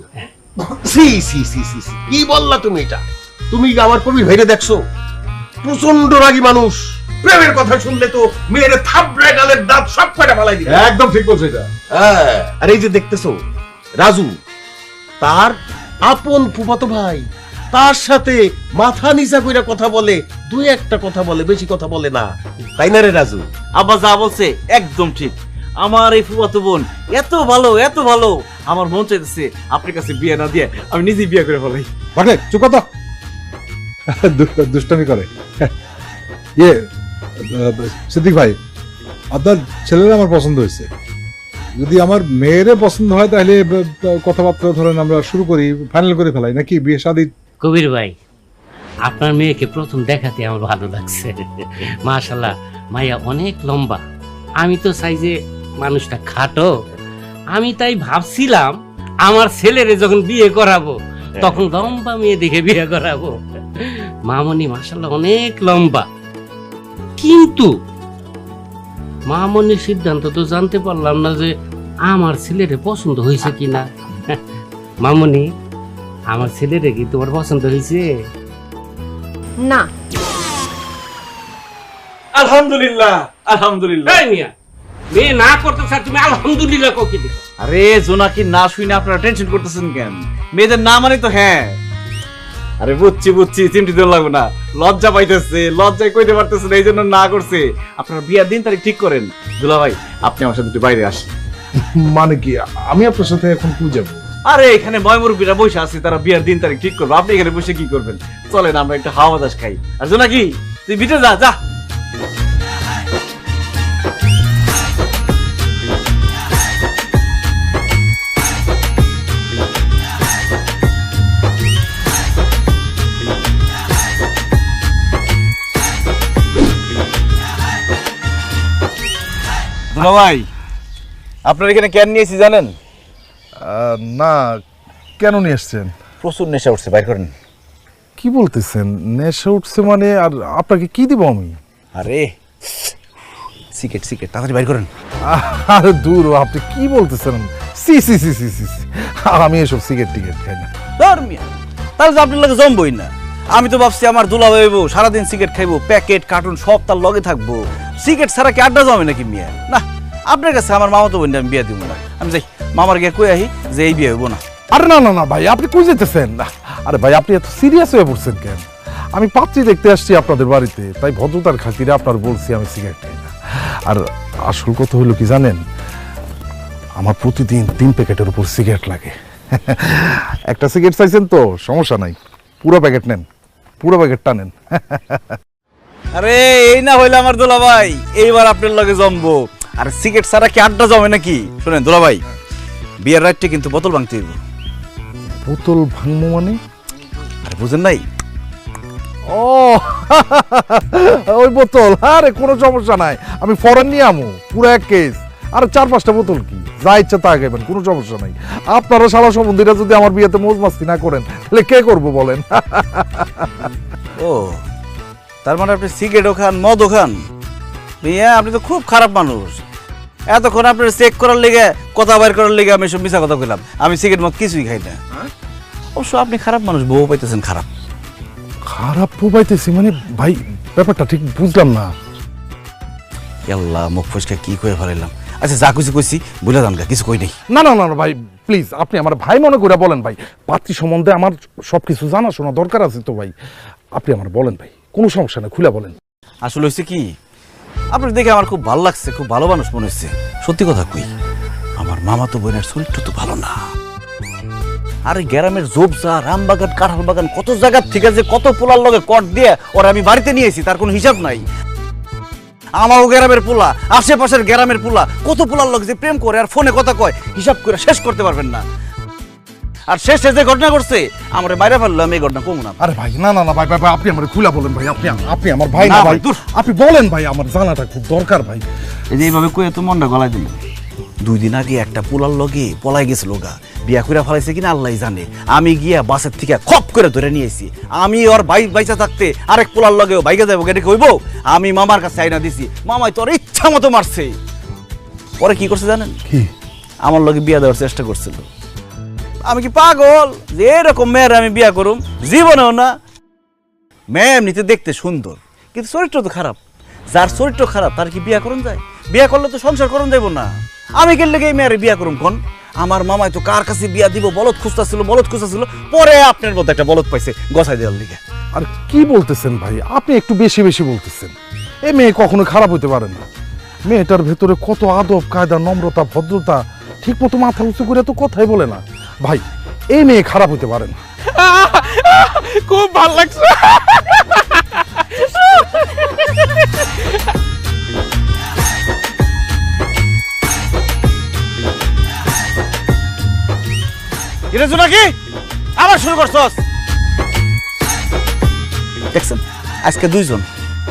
D: সি সি সি সি সি, কি বললা তুমি এটা? তুমি আমার কবির ভাইরে দেখছো? প্রচন্ড রাগী মানুষ। প্রেমের কথা শুনলে তো মেয়ের থাবড়ায় গালের দাঁত সব কয়টা ফালাই দিবে।
B: একদম ঠিক বলছো এটা।
D: হ্যাঁ, আর এই যে দেখতেছো রাজু, তার আপন ফুফাতো ভাই, তার সাথে মাথা নিচা কইরা কথা বলে, 2-1টা কথা বলে, বেশি কথা বলে না। তাই না রে রাজু?
H: আব্বা যা বলছে একদম ঠিক। আমার এই ফুফাতো বোন এত ভালো, এত ভালো, আমার মন চাইতেছে আপনার কাছে বিয়ে না দিয়ে আমি নিজেই বিয়ে করে ফেলাই।
B: বাটে চুপ কথা, দুষ্টামি করে। ইয়ে সিদ্দিক ভাই, আপনার ছেলেরা আমার পছন্দ হয়েছে। যদি আমার মেয়েরে পছন্দ হয় তাহলে কথাবার্তা ধরেন আমরা শুরু করি, ফাইনাল করে ফেলাই নাকি বিয়ে শাদী?
K: কবির ভাই, আপনার মেয়েকে প্রথম দেখাতে আমার ভালো লাগছে। মাশাআল্লাহ, মাইয়া অনেক লম্বা। আমি তো চাই যে মানুষটা খাটো। আমি তাই ভাবছিলাম আমার ছেলেরে যখন বিয়ে করাবো তখন লম্বা মেয়ে দেখে বিয়ে করাবো। মামনি মাশাআল্লাহ অনেক লম্বা, কিন্তু মামনির সিদ্ধান্ত তো জানতে পারলাম না যে আমার ছেলেরে পছন্দ হয়েছে কিনা। মামনি, আমার ছেলেরে কি তোমার পছন্দ হয়েছে?
E: না।
H: আলহামদুলিল্লাহ, আলহামদুলিল্লাহ।
K: এই মিয়া, মেয়ে না করতে স্যার তুমি আলহামদুলিল্লাহ ককে দিবে?
H: আরে জোনাকি না শুনে আপনারা টেনশন করতেছেন কেন? মেয়েদের না মানে তো হ্যাঁ। আরে বুঝছি চিন্তিত লাগবে না, লজ্জা পাইতেছে, লজ্জায় কইতে পারতেছে না, এই জন্য না করছে। আপনার বিয়ার দিন তারিখ ঠিক করেন। দুলা ভাই আপনি আমার সাথে একটু বাইরে আসেন।
B: মানে কি আমি আপনার সাথে এখন কই যাব?
H: আরে এখানে ময়মুরব্বীরা বসে আছে, তারা বিয়ার দিন তারিখ ঠিক করবে, আপনি এখানে বসে কি করবেন? চলেন আমরা একটা হাওয়া বাতাস খাই। আর জোনাকি তুই ভিতরে যা যা। দুলা ভাই আপনার এখানে কেন নিয়েছি জানেন?
B: না, কেন নিয়ে আসছেন?
H: প্রচুর নেশা উঠছে, বাইর করেন।
B: কি বলতেছেন নেশা উঠছে মানে? আর আপনাকে কি দিব আমি?
H: আরে সিগারেট তাড়াতাড়ি বাইর করেন।
B: আরে দূর, আপনি কি বলতেছেন? সি সি সি সি সি সি, আমি এসব সিগারেট টিকেট খাই না।
F: ধর্মিয়া তাহলে তো আপনার লগে জমবই না। আমি তো ভাবছি আমার দুলা ভাইবো সারাদিন সিগারেট খাইবো, প্যাকেট কার্টুন সব তার লগে থাকবো। সিগারেট ছাড়া কি আড্ডা জমে নাকি মিয়া? না, আপনার কাছে আমার মামা তো বোনটা আমি বিয়ে দিব না। আমি যাই মামার গিয়ে কই আহি যে এই বিয়ে হইব না।
B: আরে না না না ভাই, আপনি কই যেতেছেন? আরে ভাই আপনি এত সিরিয়াস হয়ে পড়ছেন কেন? আমি পাত্রী দেখতে আসছি আপনাদের বাড়িতে, তাই ভদ্রতার খাতিরে আপনার বলছি আমি সিগারেট খাই না। আর আসল কথা হইলো কি জানেন, আমার প্রতিদিন 3 প্যাকেটের উপর সিগারেট লাগে। একটা সিগারেট চাইছেন তো সমস্যা নাই, পুরো প্যাকেট নেন, পুরো প্যাকেটটা নেন।
F: আরে এই না হইলে আমার দুলা ভাই এইবার আপনার লগে জমবো। আর সিগারেট ছাড়া কি আড্ডা জমে নাকি? শুনেন দুলা ভাই, বিয়ের রাইটে কিন্তু বোতল ভাঙতে হইব।
B: বোতল ভাঙবো মানে?
F: আরে বুঝেন নাই?
B: ও ওই বোতল, আরে কোনো সমস্যা নাই, আমি ফরেন নিয়ে আমু পুরো 1 কেস। আর 4-5টা বোতল কি যা ইচ্ছা তা খাইবেন, কোনো সমস্যা নাই। আপনারা শালা সম্বন্ধীরা যদি আমার বিয়েতে মৌজ মাস্তি না করেন তাহলে কে করবো বলেন?
F: ও তার মানে আপনি সিগারেটও খান, মদও খান? মিয়া আপনি তো খুব খারাপ মানুষ। এতক্ষণ আপনার চেক করার লেগে, কথা বাইর করার লেগে আমি সব মিছা কথা কইলাম। আমি সিগারেট মদ কিছুই খাই না। অবশ্য আপনি খারাপ মানুষ, বউ পাইতেছেন খারাপ।
B: খারাপ পাইতেছি মানে? ভাই ব্যাপারটা ঠিক বুঝলাম না।
F: আল্লাহ মুখ ফসকা কি কয়ে ফেলাইলাম। আচ্ছা যা কিছু কইছি বুঝলে জানগা, কিছু কই নেই।
B: না না না না ভাই প্লিজ, আপনি আমার ভাই মনে করে বলেন ভাই। পাত্রী সম্বন্ধে আমার সবকিছু জানাশোনা দরকার আছে তো ভাই, আপনি আমার বলেন ভাই, কোনো সমস্যা নেই, খুলে বলেন।
F: আসলে হয়েছে কি, আপনার দেখে আমার খুব ভালো লাগছে, খুব ভালো মানুষ মনে হচ্ছে। সত্যি কথা কই, আমার মামা তো বোনের চরিত্র তো ভালো না। আরে গ্রামের জোবসা, রামবাগান, কাঁঠাল বাগান, কত জায়গার থেকে যে কত পোলার লগে কট দিয়ে ওরা আমি বাড়িতে নিয়েছি তার কোনো হিসাব নাই। আমারও গ্রামের পোলা, আশেপাশের গ্রামের পোলা, কত পোলার লগে যে প্রেম করে আর ফোনে কথা কয়, হিসাব করে শেষ করতে পারবেন না। আর শেষে যে ঘটনা করছে আমার বাইরে ফেললো, আমি এই ঘটনা কমু না।
B: আরে ভাই না না না ভাই ভাই ভাই, আপনি আমার খুলে বলেন ভাই, আপনি আমার ভাই না
F: না
B: ভাই,
F: ভাই, দূর।
B: আপনি বলেন ভাই, আমার জানাটা খুব দরকার ভাই।
F: এই যে এইভাবে কয়ে তো মনটা গলায় দিল। 2 দিন আগে একটা পোলার লগে পলাই গেছিল গা, বিয়া করে ফেলাইছে কিনা আল্লাহই জানে। আমি গিয়া বাসের থেকে খপ করে ধরে নিয়েছি। আমি ওর ভাই বাইচা থাকতে আরেক পোলার লগেও বাইকে যাবো, গেটে কইব আমি মামার কাছে আইনা দিছি, মামাই তোর ইচ্ছা মতো মারছে। পরে কি করছে জানেন?
B: কি?
F: আমার লগে বিয়া দেওয়ার চেষ্টা করছিল। আমি কি পাগল যে এরকম মেয়ের আমি বিয়া করুম? জীবনেও না। মেয়ে এমনিতে দেখতে সুন্দর, কিন্তু চরিত্র তো খারাপ। যার চরিত্র খারাপ তার কি বিয়া করুন যায়? বিয়া করলে তো সংসার করুন যাইব না। আমি গেলে এই মেয়ের বিয়া করুম কোন? আমার মামাই তো কার কাছে বিয়া দিব বলদ খুঁজতেছিল, পরে আপনার মধ্যে একটা বলদ পাইছে গছাই দেওয়ার লিগে।
B: আর কি বলতেছেন ভাই, আপনি একটু বেশি বেশি বলতেছেন। এই মেয়ে কখনো খারাপ হইতে পারে না। মেয়েটার ভেতরে কত আদব কায়দা, নম্রতা, ভদ্রতা, ঠিক মতো মাথা উঁচু করে তো কথাই বলে না ভাই। এই মেয়ে খারাপ হইতে পারে না।
H: খুব ভালো লাগছে।
F: এটা নাকি আবার শুরু করছস? দেখছেন আজকে 2 জন।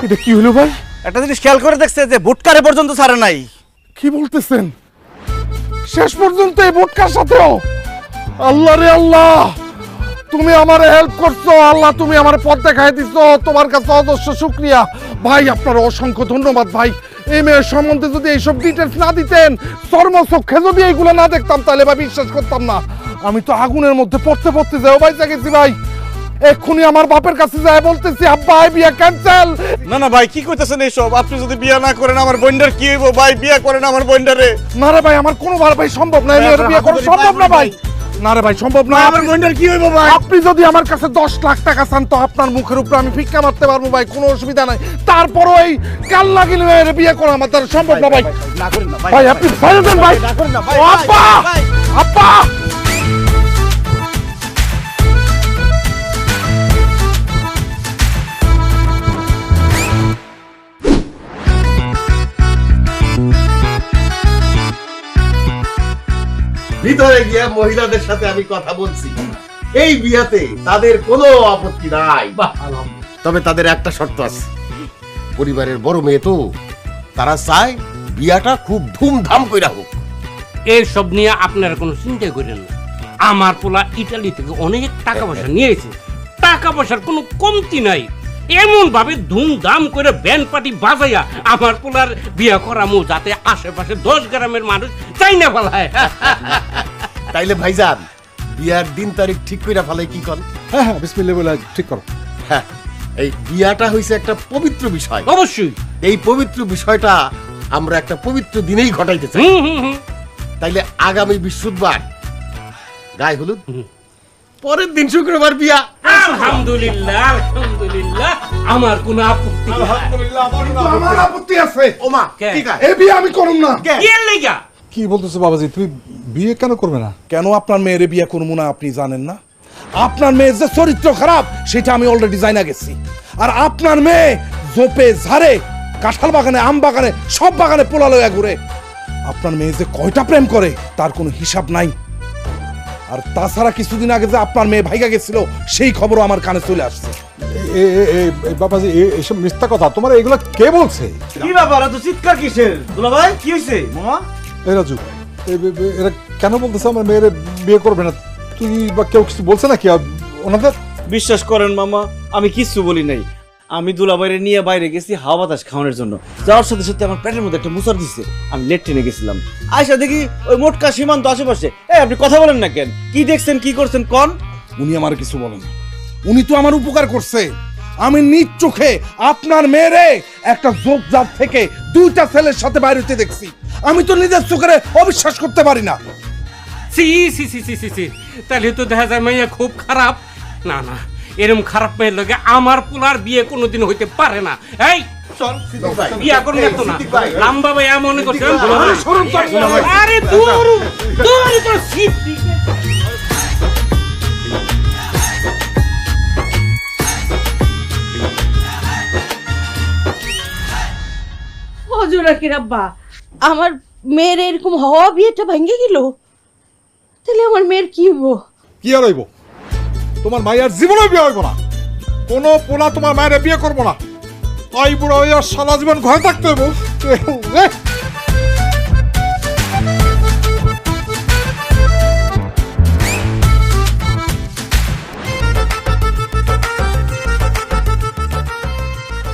B: এটা কি হলো ভাই?
F: একটা জিনিস খেয়াল করে দেখছে যে ভোটকারে পর্যন্ত ছাড়ে নাই।
B: কি বলতেছেন? শেষ পর্যন্ত এই ভোটকার সাথেও? আল্লাহ রে আল্লাহ, তুমি আমার হেল্প করছো আল্লাহ, তুমি আমার পথ দেখাই দিছো, তোমার কাছে অজস্র শুকরিয়া ভাই। আপনার অসংখ্য ধন্যবাদ ভাই। এই মেয়ের সম্বন্ধে যদি এইসব ডিটেলস না দিতেন, চর্মচক্ষে যদি এইগুলো না দেখতাম, তাহলে ভাই বিশ্বাস করতাম না। আমি তো আগুনের মধ্যে পড়তে পড়তে যাও ভাই, গেছি ভাই। এক্ষুনি আমার বাপের কাছে যায় বলতেছি, আব্বা বিয়া ক্যান্সেল।
H: না না ভাই কি কইতেছেন এইসব? আপনি যদি বিয়া না করেন আমার বোনটার কি হইব? ভাই বিয়া করেন আমার বোনটারে।
B: না রে ভাই, আমার কোনো ভাই সম্ভব না, এই মেয়ের বিয়ে করা সম্ভব না ভাই।
L: না রে ভাই সম্ভব না।
G: আমার বোনটার কি হইব ভাই?
L: আপনি যদি আমার কাছে 10 লাখ টাকা চান তো আপনার মুখের উপরে আমি ভিক্ষা মারতে পারবো ভাই, কোনো অসুবিধা নাই। তারপরও এই কাল লাগিল বিয়ে করা আমার দ্বারা সম্ভব না ভাই।
G: না করেন না
L: ভাই আপনি ছেড়ে দেন ভাই।
G: না করেন না ভাই।
L: ও আব্বা, আব্বা।
D: ভিতরে গিয়ে মহিলাদের সাথে আমি কথা বলছি, এই বিয়াতে তাদের কোনো আপত্তি নাই, তবে তাদের একটা শর্ত আছে। পরিবারের বড় মেয়ে তো, তারা চায় বিয়াটা খুব ধুমধাম কইরা হোক।
K: এইসব নিয়ে আপনারা কোনো চিন্তা করেন না। আমার পোলা ইটালি থেকে অনেক টাকা পয়সা নিয়েছে, টাকা পয়সার কোনো কমতি নাই। এমন ভাবে ধুমধাম করে ব্যান্ড পার্টি বাজাইয়া আমার পোলার বিয়া করামু, যাতে আশেপাশে 10 গ্রামের মানুষ চাই না ফেলায়।
D: তাইলে ভাইজান বিয়ার দিন তারিখ ঠিক কইরা ফেলাই কি কর?
B: হ্যাঁ হ্যাঁ, বিসমিল্লাহ বলে ঠিক করো।
D: হ্যাঁ, এই বিয়াটা হইছে একটা পবিত্র বিষয়।
K: অবশ্যই
D: এই পবিত্র বিষয়টা আমরা একটা পবিত্র দিনেই ঘটাইতে চাই। তাইলে আগামী বৃহস্পতিবার গায়ে হলুদ, পরের দিন শুক্রবার বিয়া।
K: আলহামদুলিল্লাহ, আলহামদুলিল্লাহ, আমার কোনো আপত্তি নাই।
L: আমার আপত্তি আছে।
D: ওমা
K: কে?
D: ঠিক আছে,
L: এই বিয়ে আমি করব না।
K: কি এর লাইগা?
B: কি বলতেছো বাবাজি, তুমি বিয়ে কেন করবে না?
L: কেন আপনার মেয়ের বিয়ে করবো না আপনি জানেন না? আপনার মেয়ের যে চরিত্র খারাপ সেটা আমি অলরেডি জানা গেছি। আর আপনার মেয়ে জোপে ঝাড়ে, কাঁঠাল বাগানে, আম বাগানে, সব বাগানে পোলা লইয়া ঘুরে। আপনার মেয়ে যে কয়টা প্রেম করে তার কোনো হিসাব নাই। আর তাছাড়া কিছুদিন আগে যে আপনার মেয়ে ভাইগা গেছিল সেই খবরও আমার কানে চলে আসছে।
B: বাবাজি এইসব মিথ্যা কথা, তোমার এগুলো কে বলছে?
G: কি ব্যাপার এত চিৎকার কিসের? দুলা ভাই কি হইছে মামা?
B: এই রাজু, এরা কেন বলতেছে আমার মেয়ের বিয়ে করবে না? তুই বা কেউ কিছু বলছে নাকি ওনাদের?
H: বিশ্বাস করেন মামা, আমি কিচ্ছু বলি নাই। আমি দুলাভাইরে নিয়ে বাইরে গেছি হাওয়া বাতাস খাওয়ানোর জন্য। যাওয়ার সাথে সাথে আমার পেটের মধ্যে একটা মুসার দিচ্ছে। আমি নেট টেনে গেছিলাম, আয়সা দেখি ওই মোটকা সীমান্ত আশেপাশে। আপনি কথা বলেন না কেন? কি দেখছেন, কি করছেন কন?
L: উনি আমার কিছু বলেন, উনি তো আমার উপকার করছে। আমি নিজ চোখে আপনার মেয়েরে একটা জোপজাপ থেকে 2টা ছেলের সাথে বাইরে হতে দেখছি। আমি তো নিজের চোখে অবিশ্বাস করতে পারি না।
K: সি সি সি সি সি সি, তাহলে তো দেখা যায় মাইয়া খুব খারাপ। না না, এরকম খারাপ মেয়ের লগে আমার পোলার বিয়ে কোনোদিন হইতে পারে না। এই চল বিয়া করুন না তো না, লাম্বা ভাই মনে করছেন? আরে দূর দূর তো সিট।
A: হজুরা কি রাব্বা, আমার মেয়ের এরকম হওয়া বিয়েটা ভেঙে গেল, তাহলে আমার মেয়ের কি হবো?
B: কি আর হইব? তোমার মায়ের জীবনে বিয়ে হইব না। কোনো পোলা তোমার মায়ের বিয়ে করবো না। তাই বুড়া হইয়া সারা জীবন ঘরে থাকতে হইব।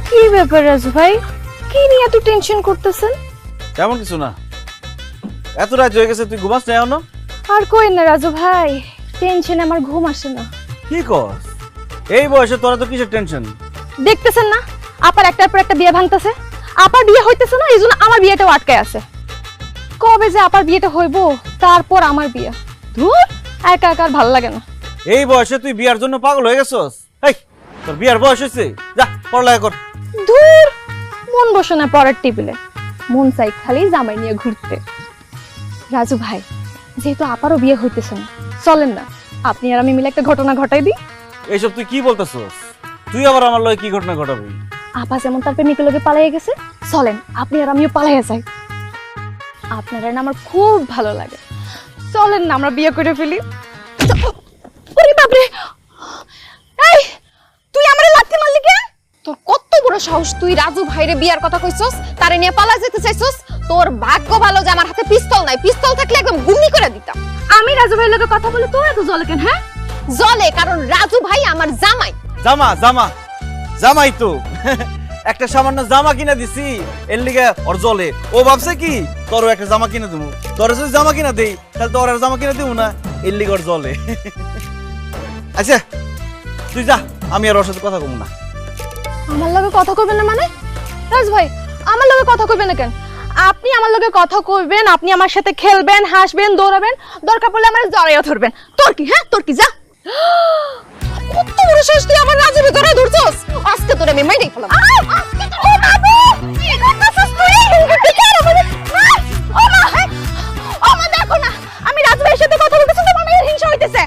J: কি ব্যাপার রাজু ভাই, কি নিয়ে এত টেনশন করতেছেন?
H: তেমন কিছু না। এত রাত হয়ে গেছে, তুই ঘুমাস না এখনো?
J: আর কইন না রাজু ভাই, টেনশনে আমার ঘুম আসে না।
H: কি কস? এই বয়সে তোরা তো কিসের টেনশন?
J: দেখতেছেন না আপার একটার পর একটা বিয়ে ভাঙতেছে। আপার বিয়ে হইতেছে না, এইজন্য আমার বিয়েটাও আটকে আছে। কবে যে আপার বিয়েটা হইব, তারপর আমার বিয়ে। ধুর, একা একা আর ভালো লাগে না।
H: এই বয়সে তুই বিয়ার জন্য পাগল হয়ে গেছস? এই তোর বিয়ার বয়স হয়েছে, যা পড়ালেখা কর।
J: ধুর, মন বসে না পড়ার টেবিলে, মন চাই খালি জামাই নিয়ে ঘুরতে। রাজু ভাই, যেহেতু আপারও বিয়ে হইতেছে না, চলেন না আপনি আর আমি মিলে একটা ঘটনা ঘটাই দিই।
H: এইসব তুই কি বলতেছস? তুই আবার আমার লগে কি ঘটনা ঘটাবি?
J: আপা যেমন তার প্রেমিকের লগে পালাইয়া গেছে, চলেন আপনি আর আমিও পালাইয়া যাই। আপনারা না আমার খুব ভালো লাগে, চলেন না আমরা বিয়ে করে ফেলি। ওরে বাপরে, এই তুই আমারে লাথি মারলি কেন? তোর কত বড় সাহস, তুই রাজু ভাইরে বিয়ার কথা কইছস, তারে নিয়ে পালা যেতে চাইছস? তোর ভাগ্য ভালো যে আমার হাতে পিস্তল নাই, পিস্তল থাকলে একদম গুলি করে দিতাম। আমি রাজু ভাইয়ের লগে কথা বলে তোর এত জ্বলে কেন? হ্যাঁ জ্বলে কারণ রাজু ভাই আমার জামাই।
H: জামা জামা জামাই তো একটা সামান্য জামা কিনা দিছি, এর লিগে ওর জ্বলে। ও ভাবছে কি তোর একটা জামা কিনে দেবো, তোর যদি জামা কিনা দেই তাহলে তোর আর জামা কিনা দেবো না, এর লিগে ওর জ্বলে। আচ্ছা তুই যা, আমি আর ওর সাথে কথা কমু না।
J: আমার লগে কথা কইবেন না মানে? রাজ ভাই আমার লগে কথা কইবেন না কেন?
E: আপনি আমার লগে কথা কইবেন, আপনি আমার সাথে খেলবেন, হাসবেন, দৌড়াবেন, দরকার পড়লে আমার জড়াইয়া ধরবেন। তোর কি? হ্যাঁ তোর কি? যা। কত বড় সাহস তুই আমার রাজুকে জড়াই ধরছস? আজকে তোরে আমি মাইরেই ফেলাম। আজকে তো ও বাবু কি করতেছস তুই? ঠিক আছে মানে ও মা, ও মা দেখো না, আমি রাজু ভাইয়ের সাথে কথা বলতেছি তো মায়ের হিংসা হইতেছে।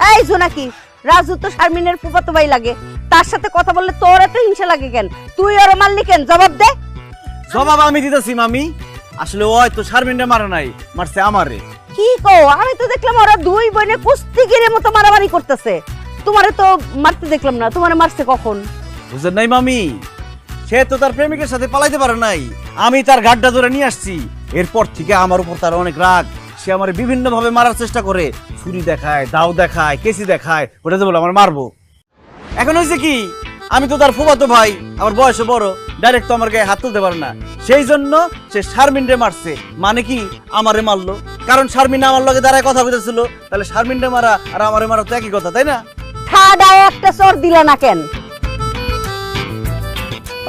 A: এই জোনাকি, রাজু তো শারমিনের ফুফাতো ভাই লাগে, তার সাথে কথা বললে তোর এত হিংসা লাগে কেন? তুই ওর মারলি কেন? জবাব দে।
F: জবাব আমি দিতেছি মামি। আসলে ও হয়তো শারমিনরে মারে নাই, মারছে আমারে।
A: কি কো? আমি তো দেখলাম ওরা দুই বোনে কুস্তিগিরের মতো মারামারি করতেছে। তোমারে তো মারতে দেখলাম না, তোমারে মারছে কখন?
F: বুঝেন নাই মামি, সে তো তার প্রেমিকের সাথে পালাইতে পারে নাই, আমি তার গাড্ডা ধরে নিয়ে আসছি। এরপর থেকে আমার উপর তার অনেক রাগ, সে আমার বিভিন্ন ভাবে মারার চেষ্টা করে, ছুরি দেখায়, দাও দেখায়, কেসি দেখায়, ওটাতে বলে আমার মারবো। এখন হয়েছে কি, আমি তো তার ফুফাতো ভাই, আমার বয়সে বড়, ডাইরেক্ট তো আমার গায়ে হাত তুলতে পারে না, সেই জন্য সে শারমিনরে মারছে। মানে কি আমারে মারলো, কারণ শারমিন আমার লগে দাঁড়ায় কথা বলতেছিল, তাহলে শারমিনরে মারা আর আমারে মারা তো একই কথা, তাই না?
A: খাড়ায় একটা চোর দিলা না কেন?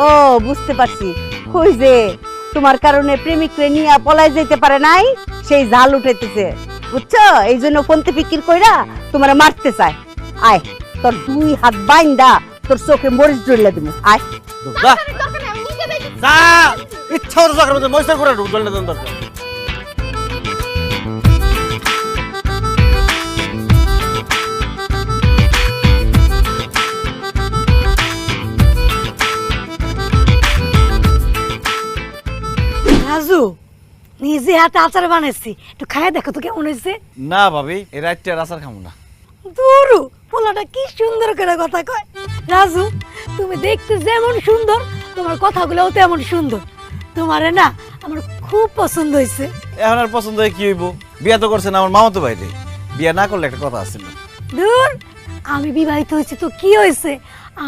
A: ও বুঝতে পারছি, ওই যে তোমার কারণে প্রেমিকরে নিয়ে পলাই যেতে পারে নাই, সেই জাল উঠাইতেছে, বুঝছো? এই জন্য ফোনতে ফিকির কইরা তোমার মারতে চায়। আয় তোর দুই হাত বাইন্দা তোর চোখে মরিচ জ্বলে দিবো। আয়
F: যা, ইচ্ছা মতো চাকরির মধ্যে ময়সা করে ঢুক জলটা দেন দরকার।
M: রাজু, নিজে হাতে আচার বানাইছি, একটু খায় দেখো তো কেমন হয়েছে।
F: না ভাবি, এই রাতটা আচার খাবো না।
M: দুরু পোলাটা কি সুন্দর করে কথা কয়। রাজু, তুমি দেখতে যেমন সুন্দর, তোমার কথাগুলোও তেমন সুন্দর। তোমারে না আমার খুব পছন্দ হয়েছে।
F: এখন আর পছন্দ হয় কি হইব? বিয়া তো করছেন আমার মামাতো ভাইরে, বিয়া না করলে একটা কথা আছে না।
M: দূর, আমি বিবাহিত হয়েছি তো কি হয়েছে,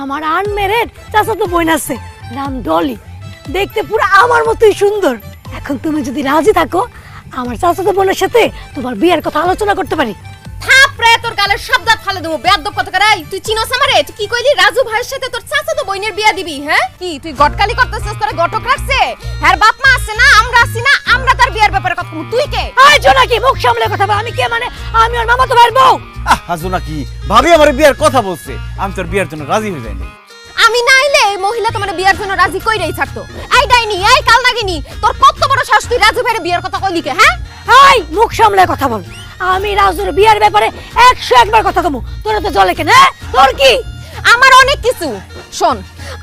M: আমার আনমেরিড চাচাতো বোন আছে, নাম ডলি, দেখতে পুরো আমার মতোই সুন্দর। এখন তুমি যদি রাজি থাকো, আমার চাচাতো বোনের সাথে তোমার বিয়ের কথা আলোচনা করতে পারি।
E: থাপড়ে তোর গালের শব্দ ফালে দেবো, বেয়াদব কথা করে। তুই চিনোস আমারে? তুই কি কইলি রাজু ভাইয়ের সাথে তোর চাচাতো বোনের বিয়া দিবি? হ্যাঁ কি তুই গটকালি করতেছিস? তোরে গটক রাখছে? হ্যাঁ বাপ মা আছে না, আমরা আছি না, আমরা তার বিয়ার ব্যাপারে কথা বলবো। তুই কে?
M: আয় জোনাকি, মুখ সামলে কথা বল। আমি কে মানে? আমি ওর মামাতো ভাইয়ের বউ।
F: হাজু নাকি ভাবি আমার বিয়ার কথা বলছে, আমি তোর বিয়ার জন্য রাজি হয়ে যাইনি।
E: আমি না আইলে এই মহিলা তোমার বিয়ার জন্য রাজি কইরাই থাকতো। এই ডাইনি, এই কাল নাগিনি, তোর কত বড় সাহস তুই রাজু ভাইয়ের বিয়ার কথা কইলি কে? হ্যাঁ
M: হাই, মুখ সামলে কথা বল। আমি রাজুর বিয়ার ব্যাপারে 101 বার কথা কমু, তোরা তো জলে কেন? হ্যাঁ তোর কি?
E: আমার অনেক কিছু। শোন,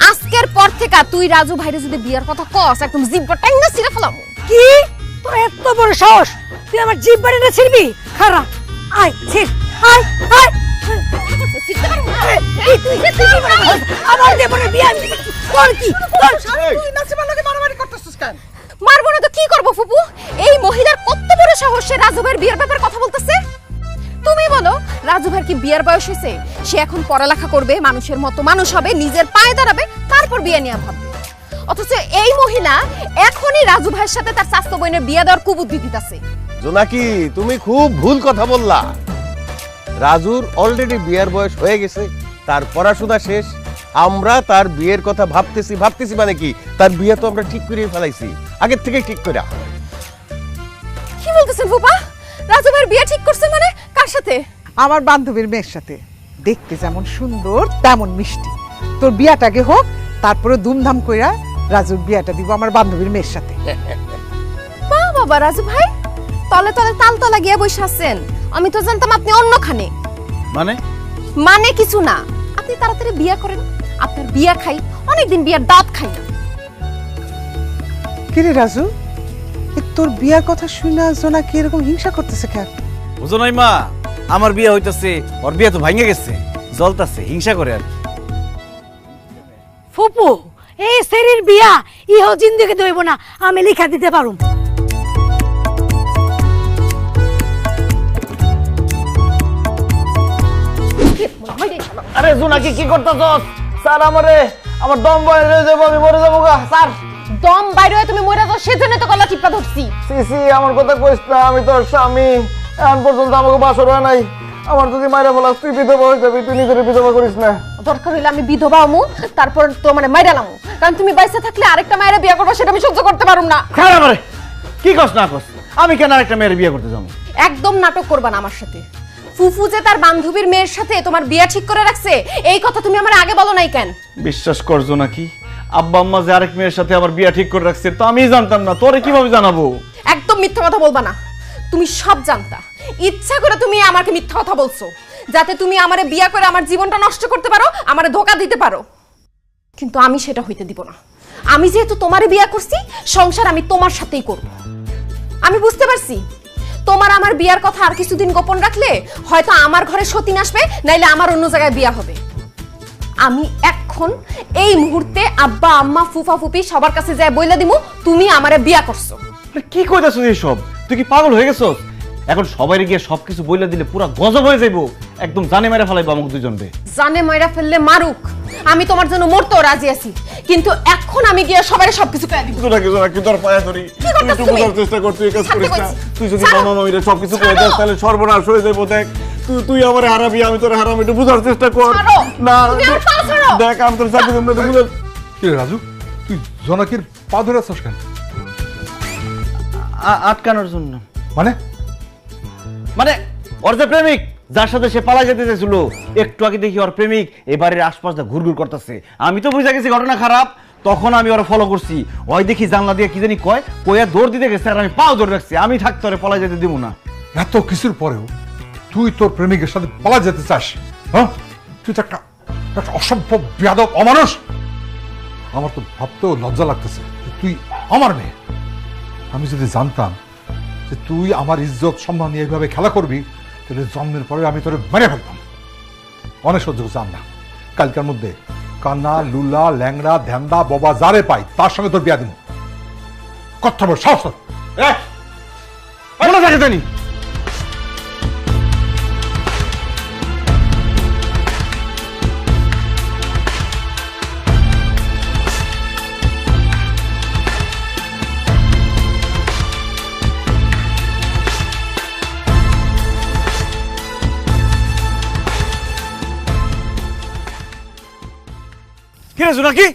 E: আজকের পর থেকে তুই রাজু ভাইরে যদি বিয়ার কথা কস, একদম জিব্বা টাইনা ছিঁড়ে ফেলাম।
M: কি? তোর এত বড় সাহস, তুই আমার জিভ বাড়িতে ছিড়বি? খারা, আয় ছিড়, আয় আয়। আমার দেবনের বিয়ে আমি তোর কি?
C: তুই নাসিমার লগে মারামারি করতেছিস কেন?
E: মারবো না তো কি করবো ফুপু? এই মহিলার কত বড় সাহস, সে রাজু ভাইয়ের বিয়ের ব্যাপারে কথা বলতেছে। তুমি বলো, রাজু ভাইয়ের কি বিয়ের বয়স হয়েছে? সে এখন পড়ালেখা করবে, মানুষের মতো মানুষ হবে, নিজের পায়ে দাঁড়াবে, তারপর বিয়ে নিয়ে ভাববে। অথচ এই মহিলা এখনই রাজু ভাইয়ের সাথে তার চাচাতো বোনের বিয়ে দেওয়ার কুবুদ্ধি দিতেছে।
D: জোনাকি, তুমি খুব ভুল কথা বললা। রাজুর অলরেডি বিয়ের বয়স হয়ে গেছে, তার পড়াশোনা শেষ, আমরা তার বিয়ের কথা ভাবতেছি মানে কি, তার বিয়ে তো আমরা ঠিক করে ফেলাইছি আগের থেকেই ঠিক করে।
E: কি বলতেছেন ফুপা? রাজু ভাইয়ের বিয়ে ঠিক করছে মানে? কার সাথে?
C: আমার বান্ধবীর মেয়ের সাথে। দেখতে যেমন সুন্দর তেমন মিষ্টি। তোর বিয়াটাকে হোক, তারপরে ধুমধাম কইরা রাজুর বিয়াটা দিব আমার বান্ধবীর মেয়ের সাথে।
E: বাহ বাবা, রাজু ভাই তলে তলে তালতলা গিয়ে বসে আছেন। আমি তো জানতাম আপনি অন্যখানে। মানে কিছু না, আপনি তাড়াতাড়ি বিয়ে করেন, আপনার বিয়ে খাই, অনেকদিন বিয়ার দাঁত খাই না।
C: কিরে রাজু, তোর বিয়ার কথা শুনে জোনাকি এরকম হিংসা করতেছে কেন?
F: বুঝো নাই মা, আমার বিয়ে হইতাছে, ওর বিয়ে তো ভাঙে গেছে, জ্বলতাছে, হিংসা করে আর।
M: ফুপু, এই সেরির বিয়া ইহো জিন্দেগি দইব না, আমি লিখা দিতে পারুম।
G: আরে জোনাকি কি করতেছস? স্যার আমার দম বাইরে হয়ে যাবো, আমি মরে যাবো গা স্যার।
E: দম বাইরে হয়ে তুমি মরে যাও, সেজন্য তো গলা টিপা ধরছি।
G: সিসি, আমার কথা কইস না, আমি তোর স্বামী, এখন পর্যন্ত আমাকে বাসর হয় নাই। আমার যদি মাইরা বলাস তুই বিধবা হয়ে যাবি, তুই নিজের বিধবা করিস না।
E: দরকার হইলে আমি বিধবা হমু, তারপর তো মানে মাইরা লামু, কারণ তুমি বাইসে থাকলে আরেকটা মায়ের বিয়ে করবে সেটা আমি সহ্য করতে পারুম না।
G: খারাপ রে, কি কস না কস, আমি কেন আরেকটা মেয়ের বিয়ে করতে যাবো?
E: একদম নাটক করবা না আমার সাথে। ফুফু যে তার বান্ধবীর মেয়ের সাথে তোমার বিয়ে ঠিক করে রাখছে এই কথা তুমি আমার আগে বলো নাই কেন?
H: বিশ্বাস করছো নাকি আব্বা আম্মা যে আরেক মেয়ের সাথে আমার বিয়ে ঠিক করে রাখছে তো আমি জানতাম না, তোরে কিভাবে জানাবো?
E: একদম মিথ্যা কথা বলবা না, তুমি সব জানতা। ইচ্ছা করে তুমি আমাকে মিথ্যা কথা বলছো যাতে তুমি আমারে বিয়ে করে আমার জীবনটা নষ্ট করতে পারো, আমারে ধোঁকা দিতে পারো। কিন্তু আমি সেটা হইতে দিব না। আমি যেহেতু তোমারে বিয়ে করছি, সংসার আমি তোমার সাথেই করব। আমি বুঝতে পারছি তোমার আমার বিয়ার কথা আর কিছুদিন গোপন রাখলে হয়তো আমার ঘরে সতীন আসবে, নাইলে আমার অন্য জায়গায় বিয়া হবে। আমি এখন এই মুহূর্তে আব্বা আম্মা ফুফা ফুপি সবার কাছে যায় বইলা দিমু তুমি আমারে বিয়া করছো।
H: কি কইতাছ এসব? তুই কি পাগল হয়ে গেছস? এখন সবাই গিয়ে সবকিছু বইলা দিলে পুরো গজব হয়ে যাইবো, একদম জানে মেরে ফেলাইবো আমাকে দুজনকে।
E: জানে মাইরা ফেললে মারুক, আমি তোমার জন্য মরতেও রাজি আছি, কিন্তু এখন আমি গিয়ে সবাই সবকিছু কইয়া দিব।
H: কি তোর পায়া ধরি, তুই একটু বোঝার চেষ্টা কর, তুই কাজ করিস না। তুই যদি মামা মামিরে সবকিছু কইয়া দাস তাহলে সর্বনাশ হয়ে যাইবো। দেখ তুই আমারে হারাবি, আমি তোরে হারাবো, একটু বোঝার চেষ্টা কর। না দেখ আমি তোর সাথে বুঝার।
B: কি রে রাজু, তুই জোনাকির পা ধরে আছিস কেন?
G: আটকানোর জন্য।
B: মানে
G: ওর যে প্রেমিক যার সাথে সে পালা যেতে চাইছিল, একটু আগে দেখি ওর প্রেমিক এবারের আশপাশ দিয়ে ঘুরঘুর করতেছে। আমি তো বুঝা গেছি ঘটনা খারাপ, তখন আমি ওরা ফলো করছি। ওই দেখি জানলা দিয়ে কি জানি কয়া দৌড় দিতে গেছে, আর আমি পাও ধরে রাখছি। আমি থাকতে ওরে পলা যেতে দিব না।
B: এত কিছুর পরেও তুই তোর প্রেমিকের সাথে পালা যেতে চাস? হ্যাঁ, তুই তো একটা অসভ্য বেয়াদব অমানুষ। আমার তো ভাবতেও লজ্জা লাগতেছে তুই আমার মেয়ে। আমি যদি জানতাম যে তুই আমার ইজ্জত সম্মান নিয়ে এইভাবে খেলা করবি, তাহলে জন্মের পরে আমি তোরে মেরে ফেলতাম। অনেক সহ্য করছি আমরা। কালকার মধ্যে কান্না লুলা ল্যাংড়া ধ্যান্দা বাবা যারে পাই তার সঙ্গে তোর বিয়া দিব। কথা বল, সাহস
G: জানি
H: কি রে জোনাকি,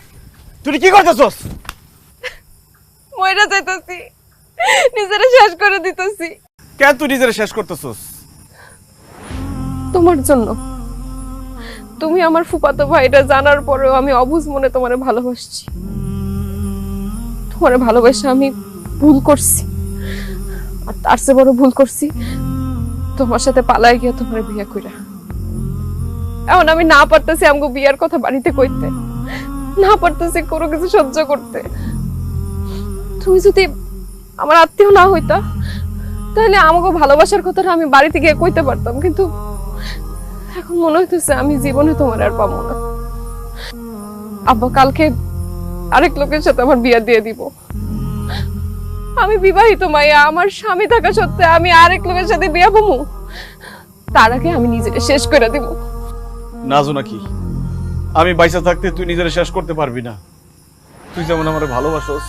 H: তুই কি করতেছস?
E: মইরা যাইতাছি, নিজেরে শেষ করে দিতেছি।
H: কেন তুই নিজেরে শেষ করতেছস?
E: তোমার জন্য। তুমি আমার ফুফাতো ভাইটা জানার পরেও আমি অবুঝ মনে তোমারে ভালোবাসছি। তোমারে ভালোবাসা আমি ভুল করছি, আর তার চেয়ে বড় ভুল করছি তোমার সাথে পালায় গিয়ে তোমার বিয়ে কইরা। এখন আমি না পারতেছি আমাকে বিয়ার কথা বাড়িতে কইতে, না পারতেছি কোনো কিছু সহ্য করতে। তুমি যদি আমার আত্মীয় না হইতা তাহলে আমাকে ভালোবাসার কথাটা আমি বাড়িতে গিয়ে কইতে পারতাম, কিন্তু এখন মনে হইতেছে আমি জীবনে তোমার আর পাবো না। আব্বা কালকে আরেক লোকের সাথে আমার বিয়ে দিয়ে দিব। আমি বিবাহিত মাইয়া, আমার স্বামী থাকা সত্ত্বে আমি আরেক লোকের সাথে বিয়ে পাবো? তার আগে আমি নিজেকে শেষ করে দিব।
H: না জোনাকি, আমি বাইসা থাকতে তুই নিজেরে শেষ করতে পারবি না। তুই যেমন আমারে ভালোবাসস,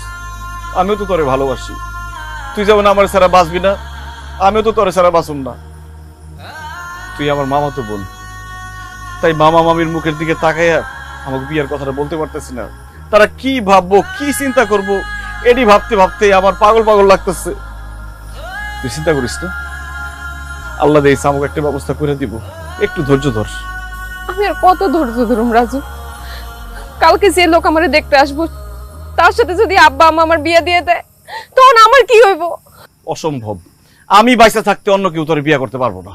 H: আমিও তো তোরে ভালোবাসি। তুই যেমন আমার ছাড়া বাঁচবি না, আমিও তো তোরে ছাড়া বাঁচুম না। তুই আমার মামা তো বোন, তাই মামা মামির মুখের দিকে তাকাইয়া আমাকে বিয়ের কথাটা বলতে পারতেছি না। তারা কি ভাববো, কি চিন্তা করবো, এটি ভাবতে ভাবতে আমার পাগল পাগল লাগতেছে। তুই চিন্তা করিস না, আল্লাহ দিয়েছে আমাকে একটা ব্যবস্থা করে দিব, একটু ধৈর্য ধর।
E: আমি আর কত ধৈর্য ধরুম রাজু? কালকে যে লোক আমারে দেখতে আসবো তার সাথে যদি আব্বা আম্মা আমার বিয়ে দিয়ে দেয় তখন আমার কি হইব?
H: অসম্ভব, আমি বাইসা থাকতে অন্য কেউ তোরে বিয়ে করতে পারবো না।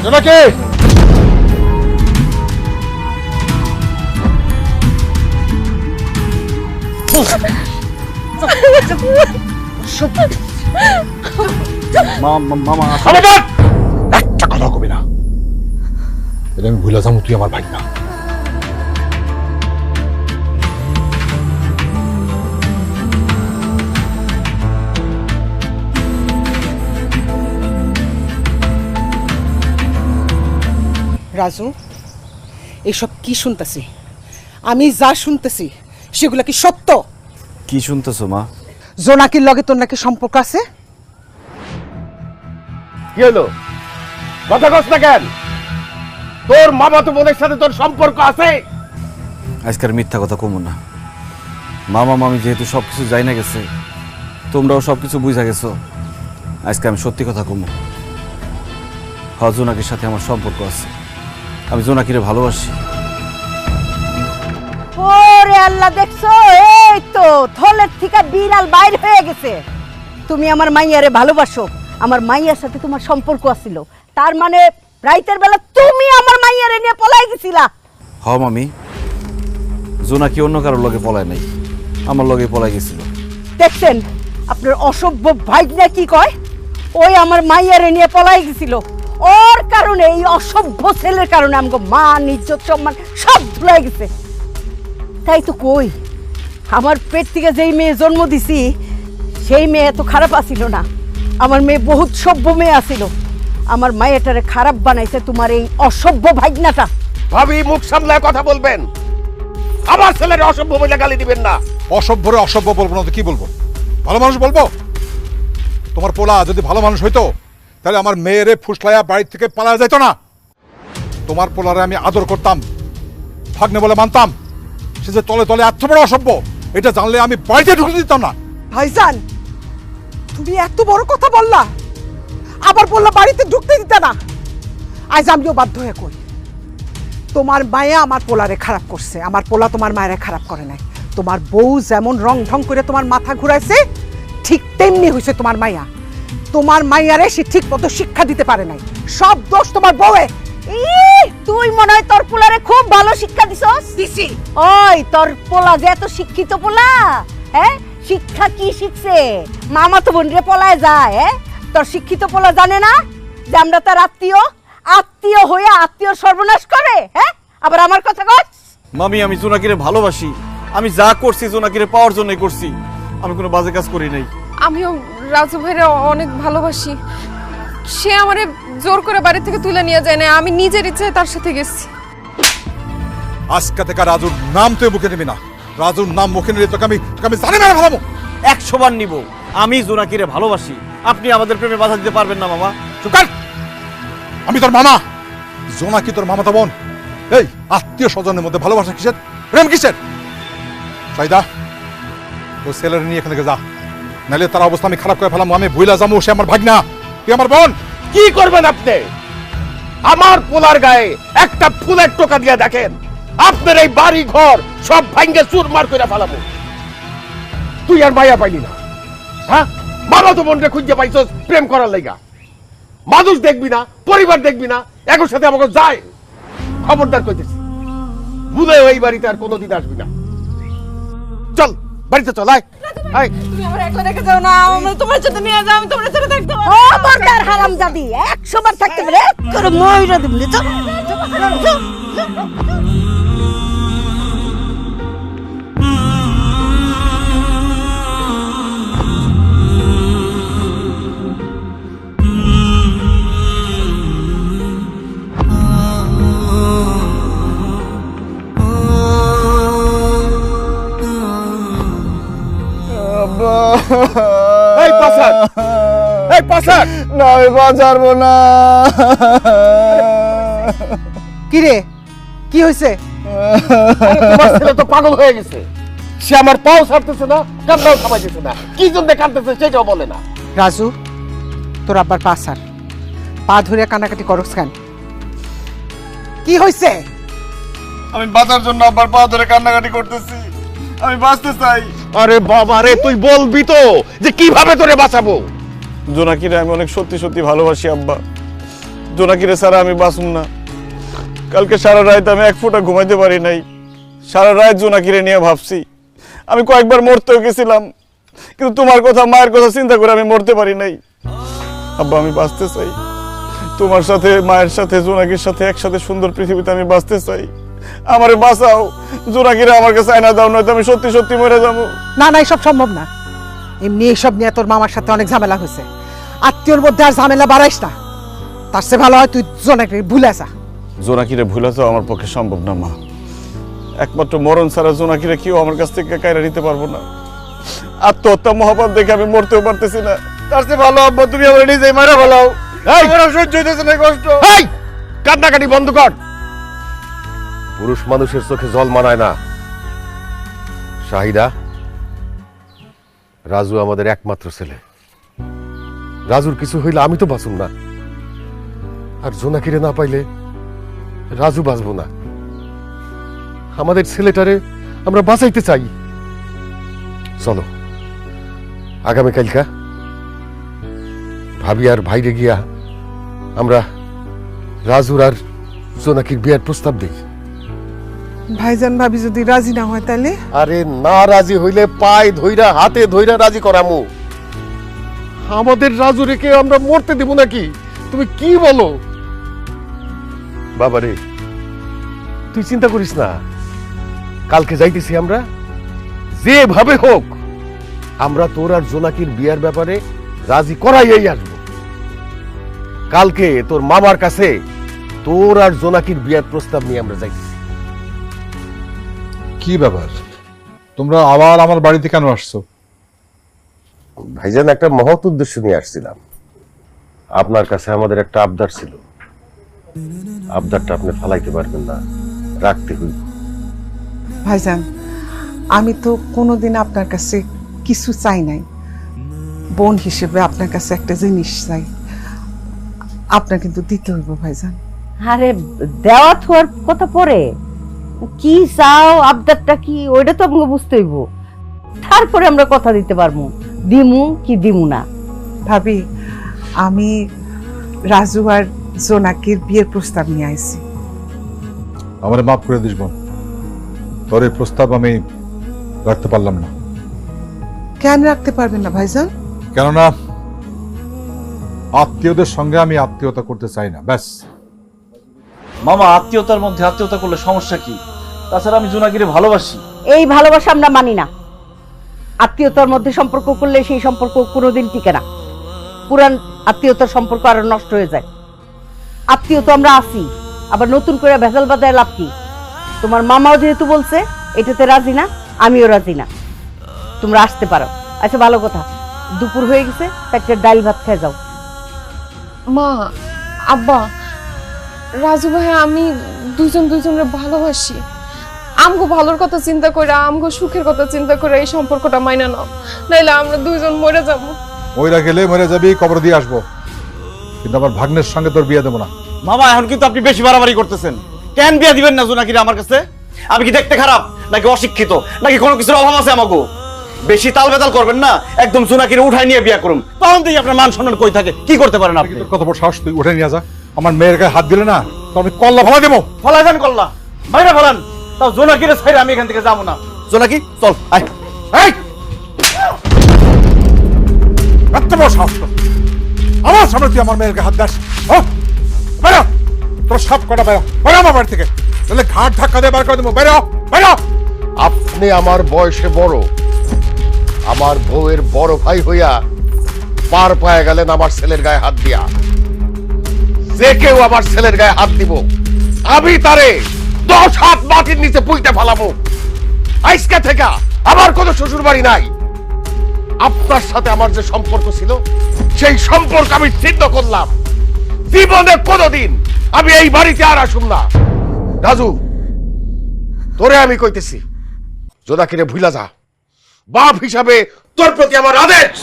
B: জোনাকি,
H: মামা
B: একটা কথা কবি না, এটা আমি ভুলে যাবো তুই আমার ভাই না।
C: রাজু, এইসব কি শুনতেছি? আমি যা শুনতেছি সেগুলো কি সত্য?
H: কি শুনতেছো মা?
C: জোনাকির লগে তোর নাকি সম্পর্ক আছে?
G: কি হলো?
D: কথা কস না কেন? তোর মামাতো বোনের সাথে তোর সম্পর্ক আছে?
G: আজকের মিথ্যা কথা কমু না। মামা মামি যেহেতু সবকিছু যাই না গেছে, তোমরাও সবকিছু বুঝা গেছো, আজকে আমি সত্যি কথা কমু। জোনাকির সাথে আমার সম্পর্ক আছে, আমি জোনাকিরে ভালোবাসি।
A: ওরে আল্লাহ, দেখছো? এই তো থলের থেকে বিড়াল বাইর হয়ে গেছে। তুমি আমার মাইয়ারে ভালোবাসো, আমার মাইয়ার সাথে তোমার সম্পর্ক আছিল, তার মানে রাইতের বেলা তুমি আমার মাইয়ারে নিয়ে পলাই গেছিলা।
G: হ মামি, জোনাকি অন্য কারোর লগে পলায় নাই, আমার লগে পলাই গেছিল।
A: দেখছেন আপনার অসভ্য ভাইগনা কি কয়? ওই আমার মাইয়ারে নিয়ে পলাই গেছিল, ওর কারণে, এই অসভ্য ছেলের কারণে আমগো মান ইজ্জত সম্মান সব ভুলাই গেছে। তাই তো কই, আমার পেট থেকে যেই মেয়ে জন্ম দিছি সেই মেয়ে এত খারাপ আছিল না, আমার মেয়ে বহুত সভ্য মেয়ে আছিল। আমার মায়েটারে খারাপ বানাইছে তোমার এই অসভ্য ভাইগনাটা।
D: ভাবি, মুখ সামলায় কথা বলবেন, আমার ছেলের অসভ্য বলে গালি দিবেন না।
B: অসভ্যরে অসভ্য বলবো না তো কি বলবো? ভালো মানুষ বলবো? তোমার পোলা যদি ভালো মানুষ হইতো তাহলে আমার মেয়েরে ফুসলাইয়া বাড়ি থেকে পালা যাইতো না। তোমার পোলারে আমি আদর করতাম, ভাগ্নে বলে মানতাম। সে যে তলে তলে এত বড় অসভ্য, এটা জানলে আমি বাড়িতে ঢুকতে দিতাম না।
C: ভাইজান, তুমি এত বড় কথা বললা, আবার বললা বাড়িতে ঢুকতে দিতে না। আজ আমিও বাধ্য হয়ে কই, তোমার মায়া আমার পোলারে খারাপ করছে, আমার পোলা তোমার মায়ের খারাপ করে নাই। তোমার বউ যেমন রং ঢং করে তোমার মাথা ঘুরাইছে, ঠিক তেমনি হয়েছে তোমার মাইয়া। তোমার মাইয়ারে সে ঠিক মতো শিক্ষা দিতে পারে নাই, সব দোষ তোমার বউয়ে।
A: তুই মনে হয় তোর পোলারে খুব ভালো শিক্ষা দিছস।
C: দিছি।
A: ওই তোর পোলা যে এত শিক্ষিত পোলা, হ্যাঁ শিক্ষা কি শিখছে? মামা তো বোন রে পলায় যায়। হ্যাঁ, তোর শিক্ষিত পোলা জানে না যে আমরা তার আত্মীয়, আত্মীয় হয়ে আত্মীয় সর্বনাশ করে। হ্যাঁ, আবার আমার কথা কস।
H: মামি, আমি জোনাকিরে ভালোবাসি, আমি যা করছি জোনাকিরে পাওয়ার জন্যই করছি, আমি কোনো বাজে কাজ করি নাই।
E: আমিও রাজু ভাইরে অনেক ভালোবাসি, সে আমারে জোর করে বাড়ি থেকে তুলে নিয়ে যায় না, আমি নিজের ইচ্ছায় তার সাথে গেছি।
B: আজকে থেকে রাজুর নাম তুই মুখে নিবি না। রাজুর নাম মুখে নিলে তোকে আমি জানি না ভালো।
H: 100 বার নিব, আমি জোনাকিরে ভালোবাসি, আপনি আমাদের প্রেমে বাধা দিতে পারবেন না মামা।
B: চুকার, আমি তোর মামা, জোনাকি তোর মামাতো বোন। এই আত্মীয় স্বজনের মধ্যে ভালোবাসা কিসের, প্রেম কিসের? সাইদা, তোর ছেলের নিয়ে এখান থেকে যা, নাহলে তার অবস্থা আমি খারাপ করে ফেলাম। আমি ভুইলা যাবো, সে আমার ভাগনা, তুই আমার বোন।
D: কি করবেন আপনি? আমার পোলার গায়ে একটা ফুলের টোকা দিয়ে দেখেন, আপনার এই বাড়ি ঘর সব ভাঙ্গে চুরমার করে ফেলাবো। তুই আর মায়া পাইলি না? হ্যাঁ, মামা তো বোনকে খুঁজে পাইছস প্রেম করার লাইগা। মানুষ দেখবি না, পরিবার দেখবি না, একর সাথে আমাকে যায়। খবরদার কইতেছি, ভুলে এই বাড়িতে আর কোনোদিন আসবি না। চল বাড়িতে চল, আয় আয়।
E: তুমি আমার একলা রেখে যাও না, আমি তোমার সাথে নিয়ে যাও, আমি তোমার সাথে থাকতে পারবো।
A: ও বর্দার হারামজাদি, 100 বার থাকতে পারে করে মইরা দিবি। চল চল।
D: এই পাসার, এই পাসার।
H: না, আমি বাঁচাবো না।
C: কি রে, কি হয়েছে?
D: তোমার ছেলে তো পাগল হয়ে গেছে, সে আমার পাও ছাড়তেছে না, কান্নাও থামাইতেছে না। কি জন্য কাঁদতেছে সেটাও বলে না।
C: রাজু, তোর আব্বার পাসার পা ধরে কানাকাটি করস কেন? কি হয়েছে?
H: আমি বাঁচার জন্য আব্বার পা ধরে কান্নাকাটি করতেছি, আমি বাঁচতে চাই।
D: আরে বাবা রে, তুই বলবি তো যে কিভাবে তোরে বাঁচাবো।
H: জোনাকিরে আমি অনেক সত্যি সত্যি ভালোবাসি আব্বা, জোনাকিরে ছাড়া আমি বাঁচুম না। কালকে সারা রাত আমি এক ফোঁটা ঘুমাইতে পারি নাই, সারা রাত জোনাকিরে নিয়ে ভাবছি। আমি কয়েকবার মরতেও গেছিলাম, কিন্তু তোমার কথা মায়ের কথা চিন্তা করে আমি মরতে পারি নাই। আব্বা, আমি বাঁচতে চাই তোমার সাথে, মায়ের সাথে, জোনাকির সাথে একসাথে সুন্দর পৃথিবীতে আমি বাঁচতে চাই। আমারে বাঁচাও, জোনাকিরে আমার কাছে আয়না দাও, নয়তো আমি সত্যি সত্যি মরে যাবো।
C: না না, এসব সম্ভব না। এমনি এইসব নিয়ে তোর মামার সাথে অনেক ঝামেলা হয়েছে, আত্মীয়র মধ্যে আর ঝামেলা বাড়াইস না। তার চেয়ে ভালো হয় তুই জোনাকিরে ভুলে যা।
H: জোনাকিরে ভুলে তো আমার পক্ষে সম্ভব না মা, একমাত্র মরণ ছাড়া জোনাকিরে কেউ আমার কাছ থেকে কায়রা নিতে পারবো না। আত্মহত্যা মহাপাপ দেখে আমি মরতেও পারতেছি না। তার চেয়ে ভালো আব্বা তুমি আমার নিজেই মারা ফেলাও,
D: সহ্য হইতেছে না কষ্ট। কান্নাকাটি বন্ধ কর। পুরুষ মানুষের চোখে জল মানায় না। শাহিদা, রাজু আমাদের একমাত্র ছেলে। রাজুর কিছু হইলে আমি তো বাঁচুম না, আর জোনাকিরে না পাইলে রাজু বাঁচবো না। আমাদের ছেলেটারে আমরা বাঁচাইতে চাই। চলো আগামীকালকা ভাবি আর ভাইরে গিয়া আমরা রাজুর আর জোনাকির বিয়ার প্রস্তাব দিই।
C: ভাইজান ভাবি যদি রাজি না হয় তাহলে?
D: আরে না রাজি হইলে পায়ে ধইরা হাতে ধইরা রাজি করামু। আমাদের রাজু রেখে আমরা মরতে দিব নাকি? তুমি কি বলো? বাবারে তুই চিন্তা করিস না, কালকে যাইতেছি আমরা, যেভাবে হোক আমরা তোর আর জোনাকির বিয়ার ব্যাপারে রাজি করাইয়াই আসবো। কালকে তোর মামার কাছে তোর আর জোনাকির বিয়ার প্রস্তাব নিয়ে আমরা যাইতেছি।
B: কি ব্যাপার, তোমরা আবার আমার বাড়িতে কেন আসছো?
D: ভাইজান, একটা মহৎ উদ্দেশ্য নিয়ে আসছিলাম। আপনার কাছে আমাদের একটা আবদার ছিল। আবদারটা আপনি ফালাইতে পারবেন না, রাখতে হইব।
C: ভাইজান, আমি তো কোনোদিন আপনার কাছে কিছু চাই নাই। বোন হিসেবে আপনার কাছে একটা জিনিস চাই, আপনার কিন্তু দিতে হইব ভাইজান।
A: আরে দেওয়া থোয়ার কথা পরে, কি চাও, আবদারটা কি, ওইটা তো আমাকে বুঝতে হইব, তারপরে আমরা কথা দিতে পারবো দিমু কি দিমু না।
C: ভাবি, আমি রাজু আর জোনাকির বিয়ের প্রস্তাব নিয়ে আইছি।
B: আমার মাফ করে দিস বোন, তোর এই প্রস্তাব আমি রাখতে পারলাম না।
C: কেন রাখতে পারবেন না ভাইজান?
B: কেননা আত্মীয়দের সঙ্গে আমি আত্মীয়তা করতে চাই না, ব্যাস।
G: মামা, আত্মীয়তার মধ্যে আত্মীয়তা করলে সমস্যা কি? তাছাড়া আমি জোনাকিরে ভালোবাসি।
A: এই ভালোবাসা আমরা মানি না। আত্মীয়তার মধ্যে সম্পর্ক করলে সেই সম্পর্ক কোনোদিন টিকে না। পুরান আত্মীয়তার সম্পর্ক আরো নষ্ট হয়ে যায়। আত্মীয়তা আমরা আছি, আবার নতুন করে ভেজাল বাজায় লাভ কি? তোমার মামাও যেহেতু বলছে এটাতে রাজি না, আমিও রাজি না। তোমরা আসতে পারো। আচ্ছা ভালো কথা, দুপুর হয়ে গেছে, একটা ডাল ভাত খেয়ে যাও।
E: মা, আব্বা, রাজু ভাই আমি দুজনের ভালোবাসি। আমগো ভালোর কথা চিন্তা করে, আমগো সুখের কথা চিন্তা করে এই সম্পর্কটা মাইনা নাও, নাইলে আমরা দুইজন মরে যাবো।
B: মরে গেলে মরে যাবি, কবর দিয়ে আসবো, কিন্তু আমার ভাগ্নের সঙ্গে তোর বিয়ে দেবো না।
G: মামা, এখন কিন্তু আপনি বেশি বাড়াবাড়ি করতেছেন। কেন বিয়ে দিবেন না জোনাকিরে আমার কাছে? আমি কি দেখতে খারাপ, নাকি অশিক্ষিত, নাকি কোনো কিছুর অভাব আছে আমাকে? বেশি তাল বেতাল করবেন না, একদম জোনাকিরে উঠাই নিয়ে বিয়ে করুন, তখন থেকে আপনার মান সম্মান কই থাকে? কি করতে পারেন আপনি?
B: কত বড় সাহস, তুই উঠে নিয়ে যা। আমার মেয়ের গায়ে হাত দিলে না, তো আমি কল্লা ফলা দেবো।
G: ফলাই দেন কল্লা, বাইরে ফলান, তাও জোনাকিরে ছাইরে আমি এখান থেকে যাবো না। জোনাকি চল, আয়।
B: এই এত বড় সাহস তোর! আমার সামনে তুই আমার মেয়ের গায়ে হাত দাস? বেরো, তোর সব কটা বেরো, বেরো আমার বাড়ি থেকে, তাহলে ঘাট ধাক্কা দিয়ে বার করে দেবো। বেরো বেরো।
D: আপনি আমার বয়সে বড়, আমার বউয়ের বড় ভাই হইয়া পার পায়ে গেলেন আমার ছেলের গায়ে হাত দিয়া। যে কেউ আমার ছেলের গায়ে হাত দিব, আমি তারে 10 হাত মাটির নিচে পুঁতে ফেলাবো। আজকে থেকে আমার কোনো শ্বশুর বাড়ি নাই। আপনার সাথে আমার যে সম্পর্ক ছিল, সেই সম্পর্ক আমি ছিন্ন করলাম। জীবনে কোনোদিন আমি এই বাড়িতে আর আসুম না। রাজু, তোরে আমি কইতেছি, জোনাকিরে ভুলা যা। বাপ হিসাবে তোর প্রতি আমার আদেশ।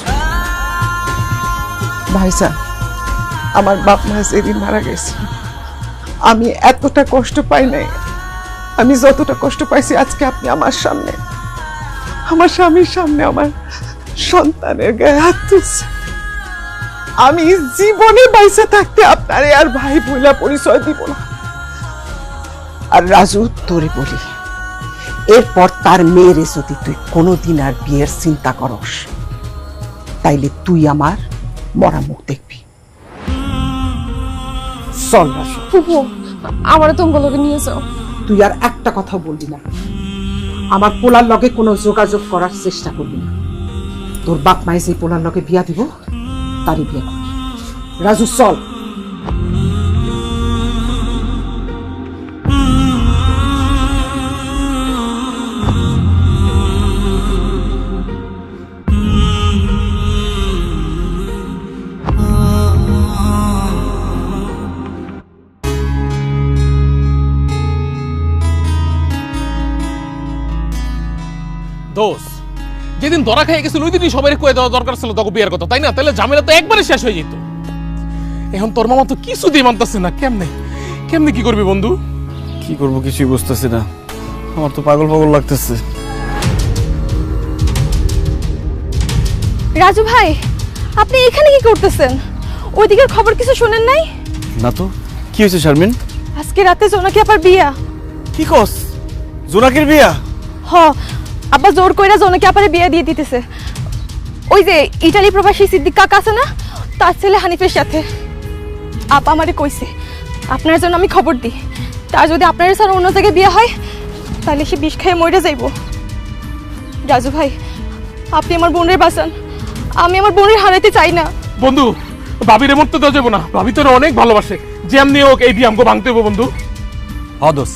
C: ভাইজান, আমার বাপ মা যেদিন মারা গেছে আমি এতটা কষ্ট পাই নাই। আমি যতটা কষ্ট পাইছি আজকে আপনি আমার সামনে, আমার স্বামীর সামনে আমার সন্তানের গায়ে হাত তুলছে। আমি জীবনে বাইসে থাকতে আপনারে আর ভাই বইলা পরিচয় দিব না। আর রাজু, তোরে বলি, এরপর তার মেয়েরে যদি তুই কোনোদিন আর বিয়ের চিন্তা করস, তাইলে তুই আমার মরা মুখ দেখবি। চল রাজু।
E: ফুফু, আমার তোমাকে নিয়ে যাও।
C: তুই আর একটা কথা বলবি না, আমার পোলার লগে কোনো যোগাযোগ করার চেষ্টা করবি না। তোর বাপ মায়ে যে পোলার লগে বিয়া দিব, তারই বিয়ে করবি। রাজু চল।
N: দোষ, যেদিন ধরা খেয়ে গেছিল ওই দিনই সবাই কয়ে দেওয়া দরকার ছিল তোকে বিয়ের কথা, তাই না? তাহলে ঝামেলা তো একবারে শেষ হয়ে যেত। এখন তোর মামা তো কিছুতেই মানতেছে না। কেমনে কেমনে কি করবি বন্ধু?
H: কি করব কিছুই বুঝতেছি না, আমার তো পাগল পাগল লাগতেছে।
E: রাজু ভাই, আপনি এখানে কি করতেছেন? ওইদিকের খবর কিছু শুনেন নাই?
H: না তো, কি হয়েছে শারমিন?
E: আজকে রাতে জোনাকি আপার বিয়া।
H: কি কস? জোনাকির বিয়া?
E: হ, আব্বা জোর কইরা জোনাকি আপারে বিয়া দিয়ে দিতেছে। ওই যে ইটালি প্রবাসী সিদ্দিক কাকা আছে না, তার ছেলে হানিফের সাথে। আপা আমারে কইছে আপনার জন্য আমি খবর দিই, তার যদি আপনার ছাড়া অন্য জায়গায় বিয়ে হয় তাহলে সে বিষ খেয়ে মরে যাইব। রাজু ভাই, আপনি আমার বোনের বাঁচান, আমি আমার বোনের হারাইতে চাই না।
N: বন্ধু, ভাবির মরতে দেওয়া যাবো না, ভাবি তোর অনেক ভালোবাসে। যেমনি হোক এই বিয়ে আমাকে ভাঙতে হইব বন্ধু।
O: হদস,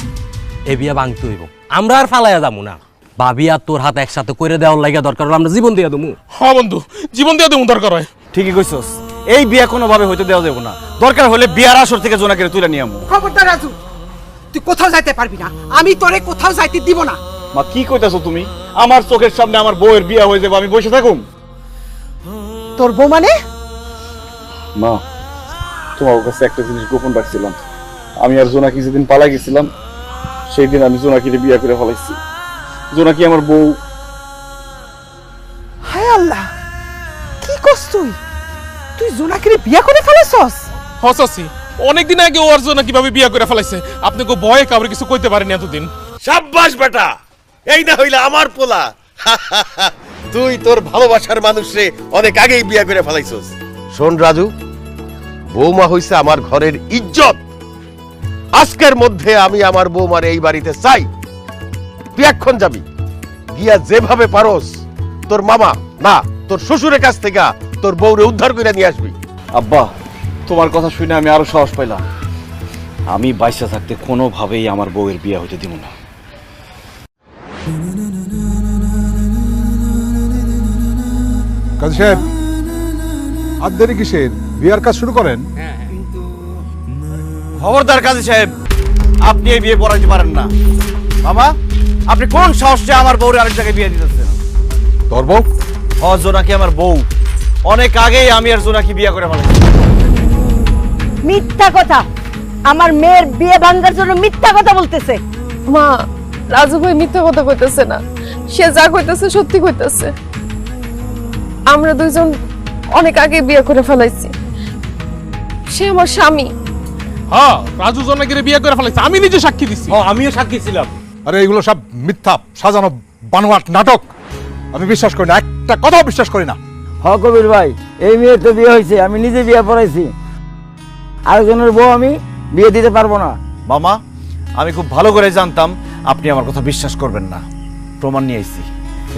O: এই বিয়া ভাঙতে হইব, আমরা আর ফালাইয়া যাবো না। ভাবি আর তোর হাত একসাথে করে দেওয়ার লাগা দরকার হলে আমরা জীবন দিয়ে দেবো।
N: হ্যাঁ বন্ধু, জীবন দিয়ে দেবো দরকার হয়।
H: ঠিকই কইছস, এই বিয়া কোনোভাবে হইতে দেওয়া যাবে না। দরকার হলে বিয়ার আসর থেকে জোনাকিরে তুলে নিয়ে আমু।
C: খবরদার রাজু, তুই কোথাও যাইতে পারবি না, আমি তোরে কোথাও যাইতে দিব না।
H: মা কি কইতাছো তুমি? আমার চোখের সামনে আমার বউয়ের বিয়া হয়ে যাবে, আমি বসে থাকুম?
C: তোর বউ মানে?
H: মা, তোমার কাছে একটা জিনিস গোপন রাখছিলাম। আমি আর জোনাকি যেদিন পালাই গেছিলাম সেই দিন আমি জোনাকিরে বিয়া করে ফেলাইছি। জোনাকি আমার বউ।
C: হায় আল্লাহ, কি করছ তুই? তুই জোনাকিরে বিয়া করে ফেলেছস?
N: হসাসি, অনেকদিন আগে ওর জন্য কিভাবে বিয়ে করে ফেলাইছে, আপনি কো ভয়ে কাউরে কিছু কইতে পারেনি এতদিন।
D: সাব্বাস বেটা, এই না হইলা আমার পোলা। তুই তোর ভালোবাসার মানুষে অনেক আগেই বিয়ে করে ফেলাইছস। শোন রাজু, বৌমা হইছে আমার ঘরের ইজ্জত। আজকের মধ্যে আমি আমার বৌমার এই বাড়িতে চাই। তুই এখন যাবি, গিয়া যেভাবে পারোস তোর মামা না তোর শ্বশুরের কাছ থেকে তোর বউরে উদ্ধার করে নিয়ে আসবি।
H: আব্বা, তোমার কথা শুনে আমি আরো সাহস পাইলাম। আমি বাইসা থাকতে কোনোভাবেই আমার বউয়ের বিয়া হইতে দিব না।
B: কাজী সাহেব, আর দেরি কিসের? বিয়ার কাজ শুরু করেন।
H: খবরদার কাজী সাহেব, আপনি এই বিয়ে পড়াইতে পারেন না। মামা, আপনি কোন সাহসে আমার বউরে আরেক জায়গায় বিয়ে দিতেছেন?
B: তোর বউ?
H: জোনাকি আমার বউ। অনেক আগেই আমি আর জোনাকি বিয়ে করে ফেলেছি।
A: মিথ্যা কথা, আমার মেয়ের বিয়ে ভাঙার জন্য মিথ্যা কথা বলতেছে।
E: মা, রাজু ভাই মিথ্যা কথা কইতেছে না, সে যা কইতেছে সত্যি কইতেছে। আমরা দুইজন অনেক আগে বিয়ে করে ফেলাইছি, সে আমার স্বামী।
N: হ্যাঁ, রাজু জোনাকিরে বিয়ে করে ফেলাইছে, আমি নিজে সাক্ষী দিছি।
H: আমিও সাক্ষী ছিলাম।
B: আরে এগুলো সব মিথ্যা, সাজানো বানোয়াট নাটক। আমি বিশ্বাস করি না, একটা কথাও বিশ্বাস করি না।
P: হ কবির ভাই, এই মেয়ের তো বিয়ে হয়েছে, আমি নিজে বিয়ে পড়াইছি। আরেকজনের বউ আমি বিয়ে দিতে পারবো না।
H: মামা, আমি খুব ভালো করে জানতাম আপনি আমার কথা বিশ্বাস করবেন না। প্রমাণ নিয়ে আইছি,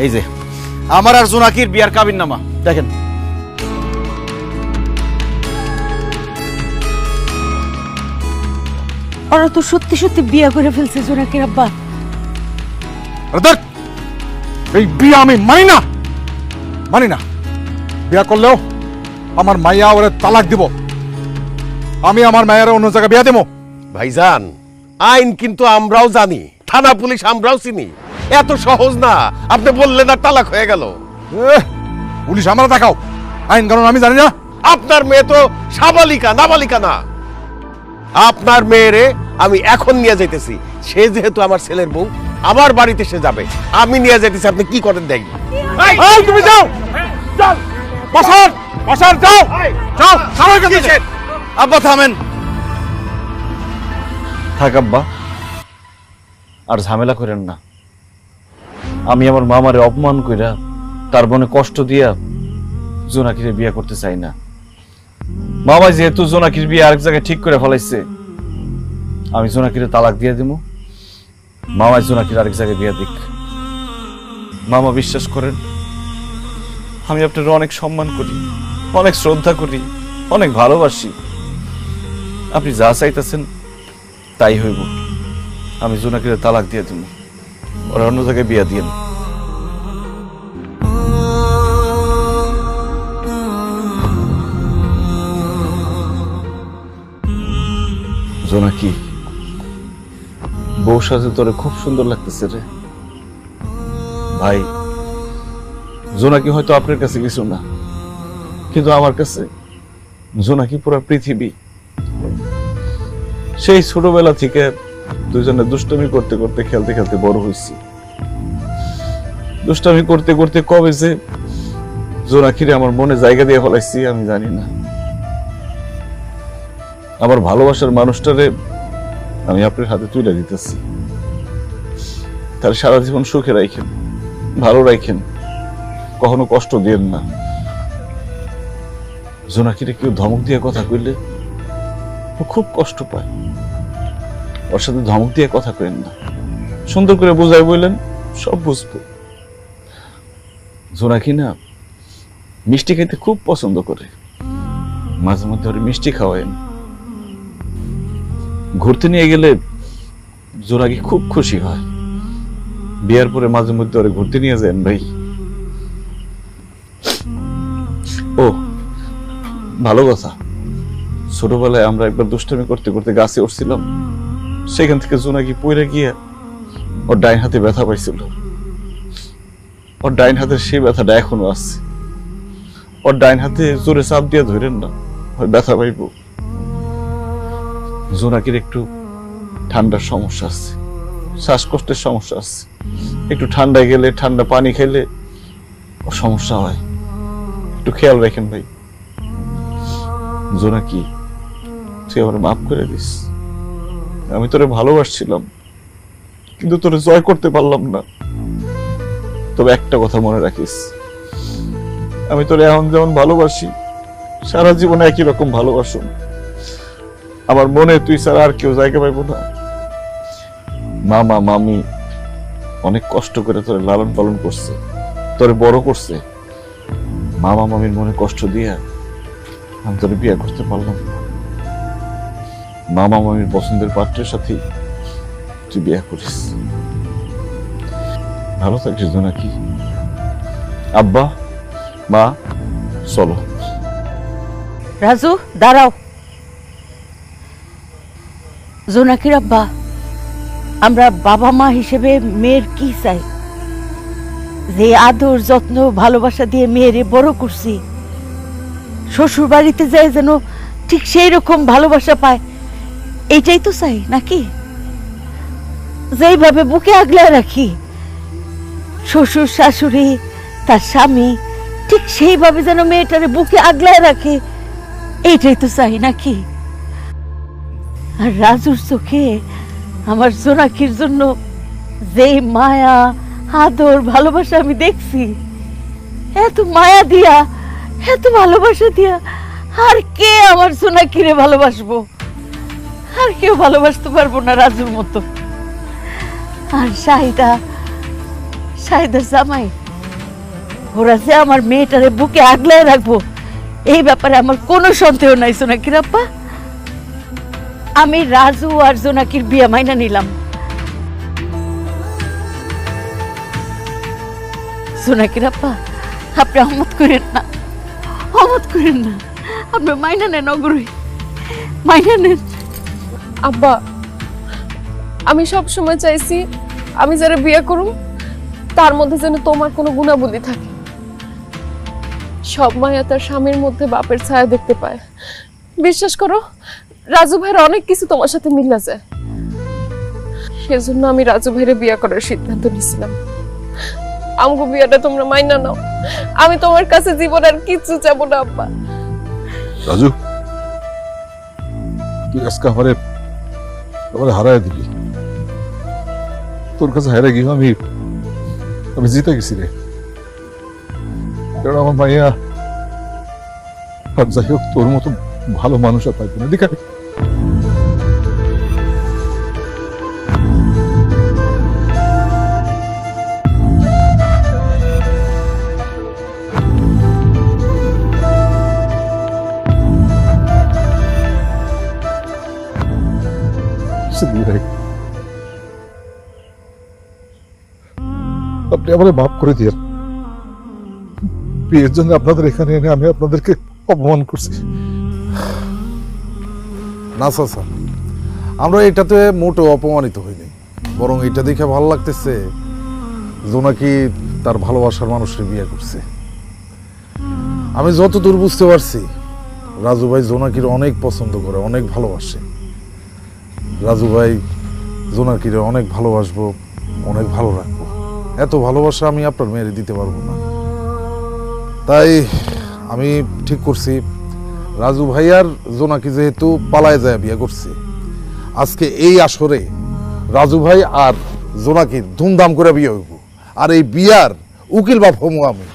H: এই যে আমার আর জোনাকির বিয়ার কাবিননামা দেখেন।
A: ওরা তো সত্যি সত্যি বিয়ে করে ফেলছে জোনাকির আব্বা।
B: এই বিয়ে আমি মানি না, মানি না। বিয়া করলেও আমার মাইয়া ওরে তালাক দিব। আমি আমার মায়ের অন্য জায়গায় বিয়া দেবো।
D: ভাইজান, আইন কিন্তু আমরাও জানি, থানা পুলিশ আমরাও চিনি। এত সহজ না, আপনি বললেন আর তালাক হয়ে গেল।
B: পুলিশ আমরা দেখাও, আইন কানুন আমি জানি না।
D: আপনার মেয়ে তো সাবালিকা, নাবালিকা না। আপনার মেয়েরে আমি এখন নিয়ে যাইতেছি। সে যেহেতু আমার ছেলের বউ, আমার বাড়িতে সে যাবে, আমি নিয়ে যাইতেছি। আপনি কি করেন দেখি।
B: তুমি যাও, বসার বসার, যাও যাও।
H: আব্বা থামেন। থাক আব্বা, আর ঝামেলা করেন না। আমি আমার মামারে অপমান কইরা তার মনে কষ্ট দিয়া জোনাকিরে বিয়ে করতে চাই না। মামা যেহেতু জোনাকির বিয়ে আরেক জায়গায় ঠিক করে ফেলাইছে, আমি জোনাকিরে তালাক দিয়ে দিব। মামা জোনাকির আরেক জায়গায় বিয়ে দিক। মামা বিশ্বাস করেন, আমি আপনার অনেক সম্মান করি, অনেক শ্রদ্ধা করি, অনেক ভালোবাসি। আপনি যা চাইতেছেন তাই হইব। আমি জোনাকিরে তালাক দিয়ে দিব, ওরা অন্য জায়গায় বিয়ে দিয়েন। জোনাকি, বউ সাজে তোরে খুব সুন্দর লাগতেছে রে। ভাই,
I: জোনাকি হয়তো আপনার কাছে কিছু না, কিন্তু আমার কাছে জোনাকি পুরো পৃথিবী। সেই ছোটবেলা থেকে দুজনে দুষ্টামি করতে করতে খেলতে খেলতে বড় হয়েছি। দুষ্টামি করতে করতে কবে যে জোনাকিরে আমার মনে জায়গা দিয়ে ফেলাইছি আমি জানি না। আমার ভালোবাসার মানুষটারে আমি আপনার হাতে তুলে দিতেছি। তার সারা জীবন সুখে রাখেন, ভালো রাখেন, কখনো কষ্ট দিয়েন না। জোনাকিরে কেউ ধমক দিয়ে কথা কইলে ও খুব কষ্ট পায়। ওর সাথে ধমক দিয়ে কথা কইেন না, সুন্দর করে বোঝাই বললেন সব বুঝবো। জোনাকি না মিষ্টি খেতে খুব পছন্দ করে, মাঝে মধ্যে ওরে মিষ্টি খাওয়ায়েন। ঘুরতে নিয়ে গেলে জোনাকি খুব খুশি হয়। বিয়ার পরে মাঝে মধ্যে ওরে ঘুরতে নিয়ে যান ভাই। ও ভালো কথা, ছোটবেলায় আমরা একবার দুষ্টামি করতে করতে গাছে উঠছিলাম, সেখান থেকে জোনাকি পড়ে গিয়ে ওর ডাইন হাতে ব্যথা পাইছিল। ওর ডাইন হাতের সেই ব্যথাটা এখনো আছে। ওর ডাইন হাতে জোরে চাপ দিয়ে ধরেন না, ওই ব্যথা পাইব। জোনাকির একটু ঠান্ডার সমস্যা আছে, শ্বাসকষ্টের সমস্যা আছে। একটু ঠান্ডায় গেলে, ঠান্ডা পানি খেলে ওর সমস্যা হয়। একটু খেয়াল রাখেন ভাই। জোনাকি, তুই আমার মাফ করে দিস। আমি তোরে ভালোবাসছিলাম, কিন্তু তোরে জয় করতে পারলাম না। তবে একটা কথা মনে রাখিস, আমি তোরে এখন যেমন ভালোবাসি, সারা জীবনে একই রকম ভালোবাসুন। আমার মনে তুই ছাড়া আর কেউ জায়গা পাইব না। মামা মামি অনেক কষ্ট করে তোরে লালন পালন করছে, তোরে বড় করছে। মামা মামির মনে কষ্ট দিয়ে আমি তোরে বিয়ে করতে পারলাম না। মামা মামির পছন্দের পাত্রের সাথে তুই বিয়ে করিস। ভালো থাকিস জোনাকি। আব্বা মা চলো।
A: রাজু দাঁড়াও। জোনাকির আব্বা, আমরা বাবা মা হিসেবে মেয়ের কি চাই? যে আদর যত্ন ভালোবাসা দিয়ে মেয়েরে বড় করছি, শ্বশুর বাড়িতে যায় যেন ঠিক সেই রকম ভালোবাসা পায়, এইটাই তো চাই নাকি? যেইভাবে বুকে আগলায় রাখি শ্বশুর শাশুড়ি তার স্বামী, ঠিক সেইভাবে যেন মেয়েটারে বুকে আগলায় রাখে, এইটাই তো চাই নাকি? আর রাজুর চোখে আমার জোনাকির জন্য যে মায়া আদর ভালোবাসা আমি দেখছি, এত মায়া দিয়া এত ভালোবাসা দিয়া আর কে আমার জোনাকিরে ভালোবাসবো? আর কেউ ভালোবাসতে পারবো না রাজুর মতো। আর শাহিদার জামাই, ওরা যে আমার মেয়েটারে বুকে আগলায় রাখবো, এই ব্যাপারে আমার কোনো সন্দেহ নাই জোনাকির আব্বা। আমি রাজু আর জোনাকির বিয়ে মাইনা নিলাম। জোনাকির আব্বা, আপনি অমত করেন না, অমত করেন না, আপনি মাইনা নেন, অগ্রহী মাইনা নেন।
E: আব্বা, আমি সব সময় চাইছি আমি যারা বিয়ে করুম তার মধ্যে যেন তোমার কোনো গুণাবলী থাকে। সব মায়া তার স্বামীর মধ্যে বাপের ছায়া দেখতে পায়। বিশ্বাস করো, রাজু ভাইয়ের অনেক কিছু তোমার সাথে মিলা যায়। সেজন্য আমি রাজু ভাইয়ের বিয়ে করার সিদ্ধান্ত নিয়েছিলাম। আমগো বিয়েটা তোমরা মাইনা নাও, আমি তোমার কাছে জীবন আর কিচ্ছু চাবো না। আব্বা
B: রাজু, তুই আজকে আমারে হারায় দিবি। তোর কাছে হারা গিয়ে আমি জিতে গেছি রে। কারণ আমার মাইয়া আর যাই হোক তোর মতো ভালো মানুষ আর পাইবে না। দেখা আপনি আমাদের মাফ করে দিয়ে, বিয়ের জন্য আপনাদের এখানে এনে আমি আপনাদেরকে অপমান করছি।
L: না চাচা, আমরা এটাতে মোটেও অপমানিত হইনি, বরং এটা দেখে ভালো লাগতেছে জোনাকি তার ভালোবাসার মানুষের বিয়ে করছে। আমি যতদূর বুঝতে পারছি রাজু ভাই জোনাকির অনেক পছন্দ করে, অনেক ভালোবাসে। রাজু ভাই জোনাকিরে অনেক ভালোবাসবো, অনেক ভালো রাখবো। এত ভালোবাসা আমি আপনার মেয়েরে দিতে পারবো না। তাই আমি ঠিক করছি রাজু ভাই আর জোনাকি যেহেতু পালায় যায় বিয়ে করছে, আজকে এই আসরে রাজু ভাই আর জোনাকির ধুমধাম করে বিয়ে হইব। আর এই বিয়ার উকিল বাপ হমু আমি।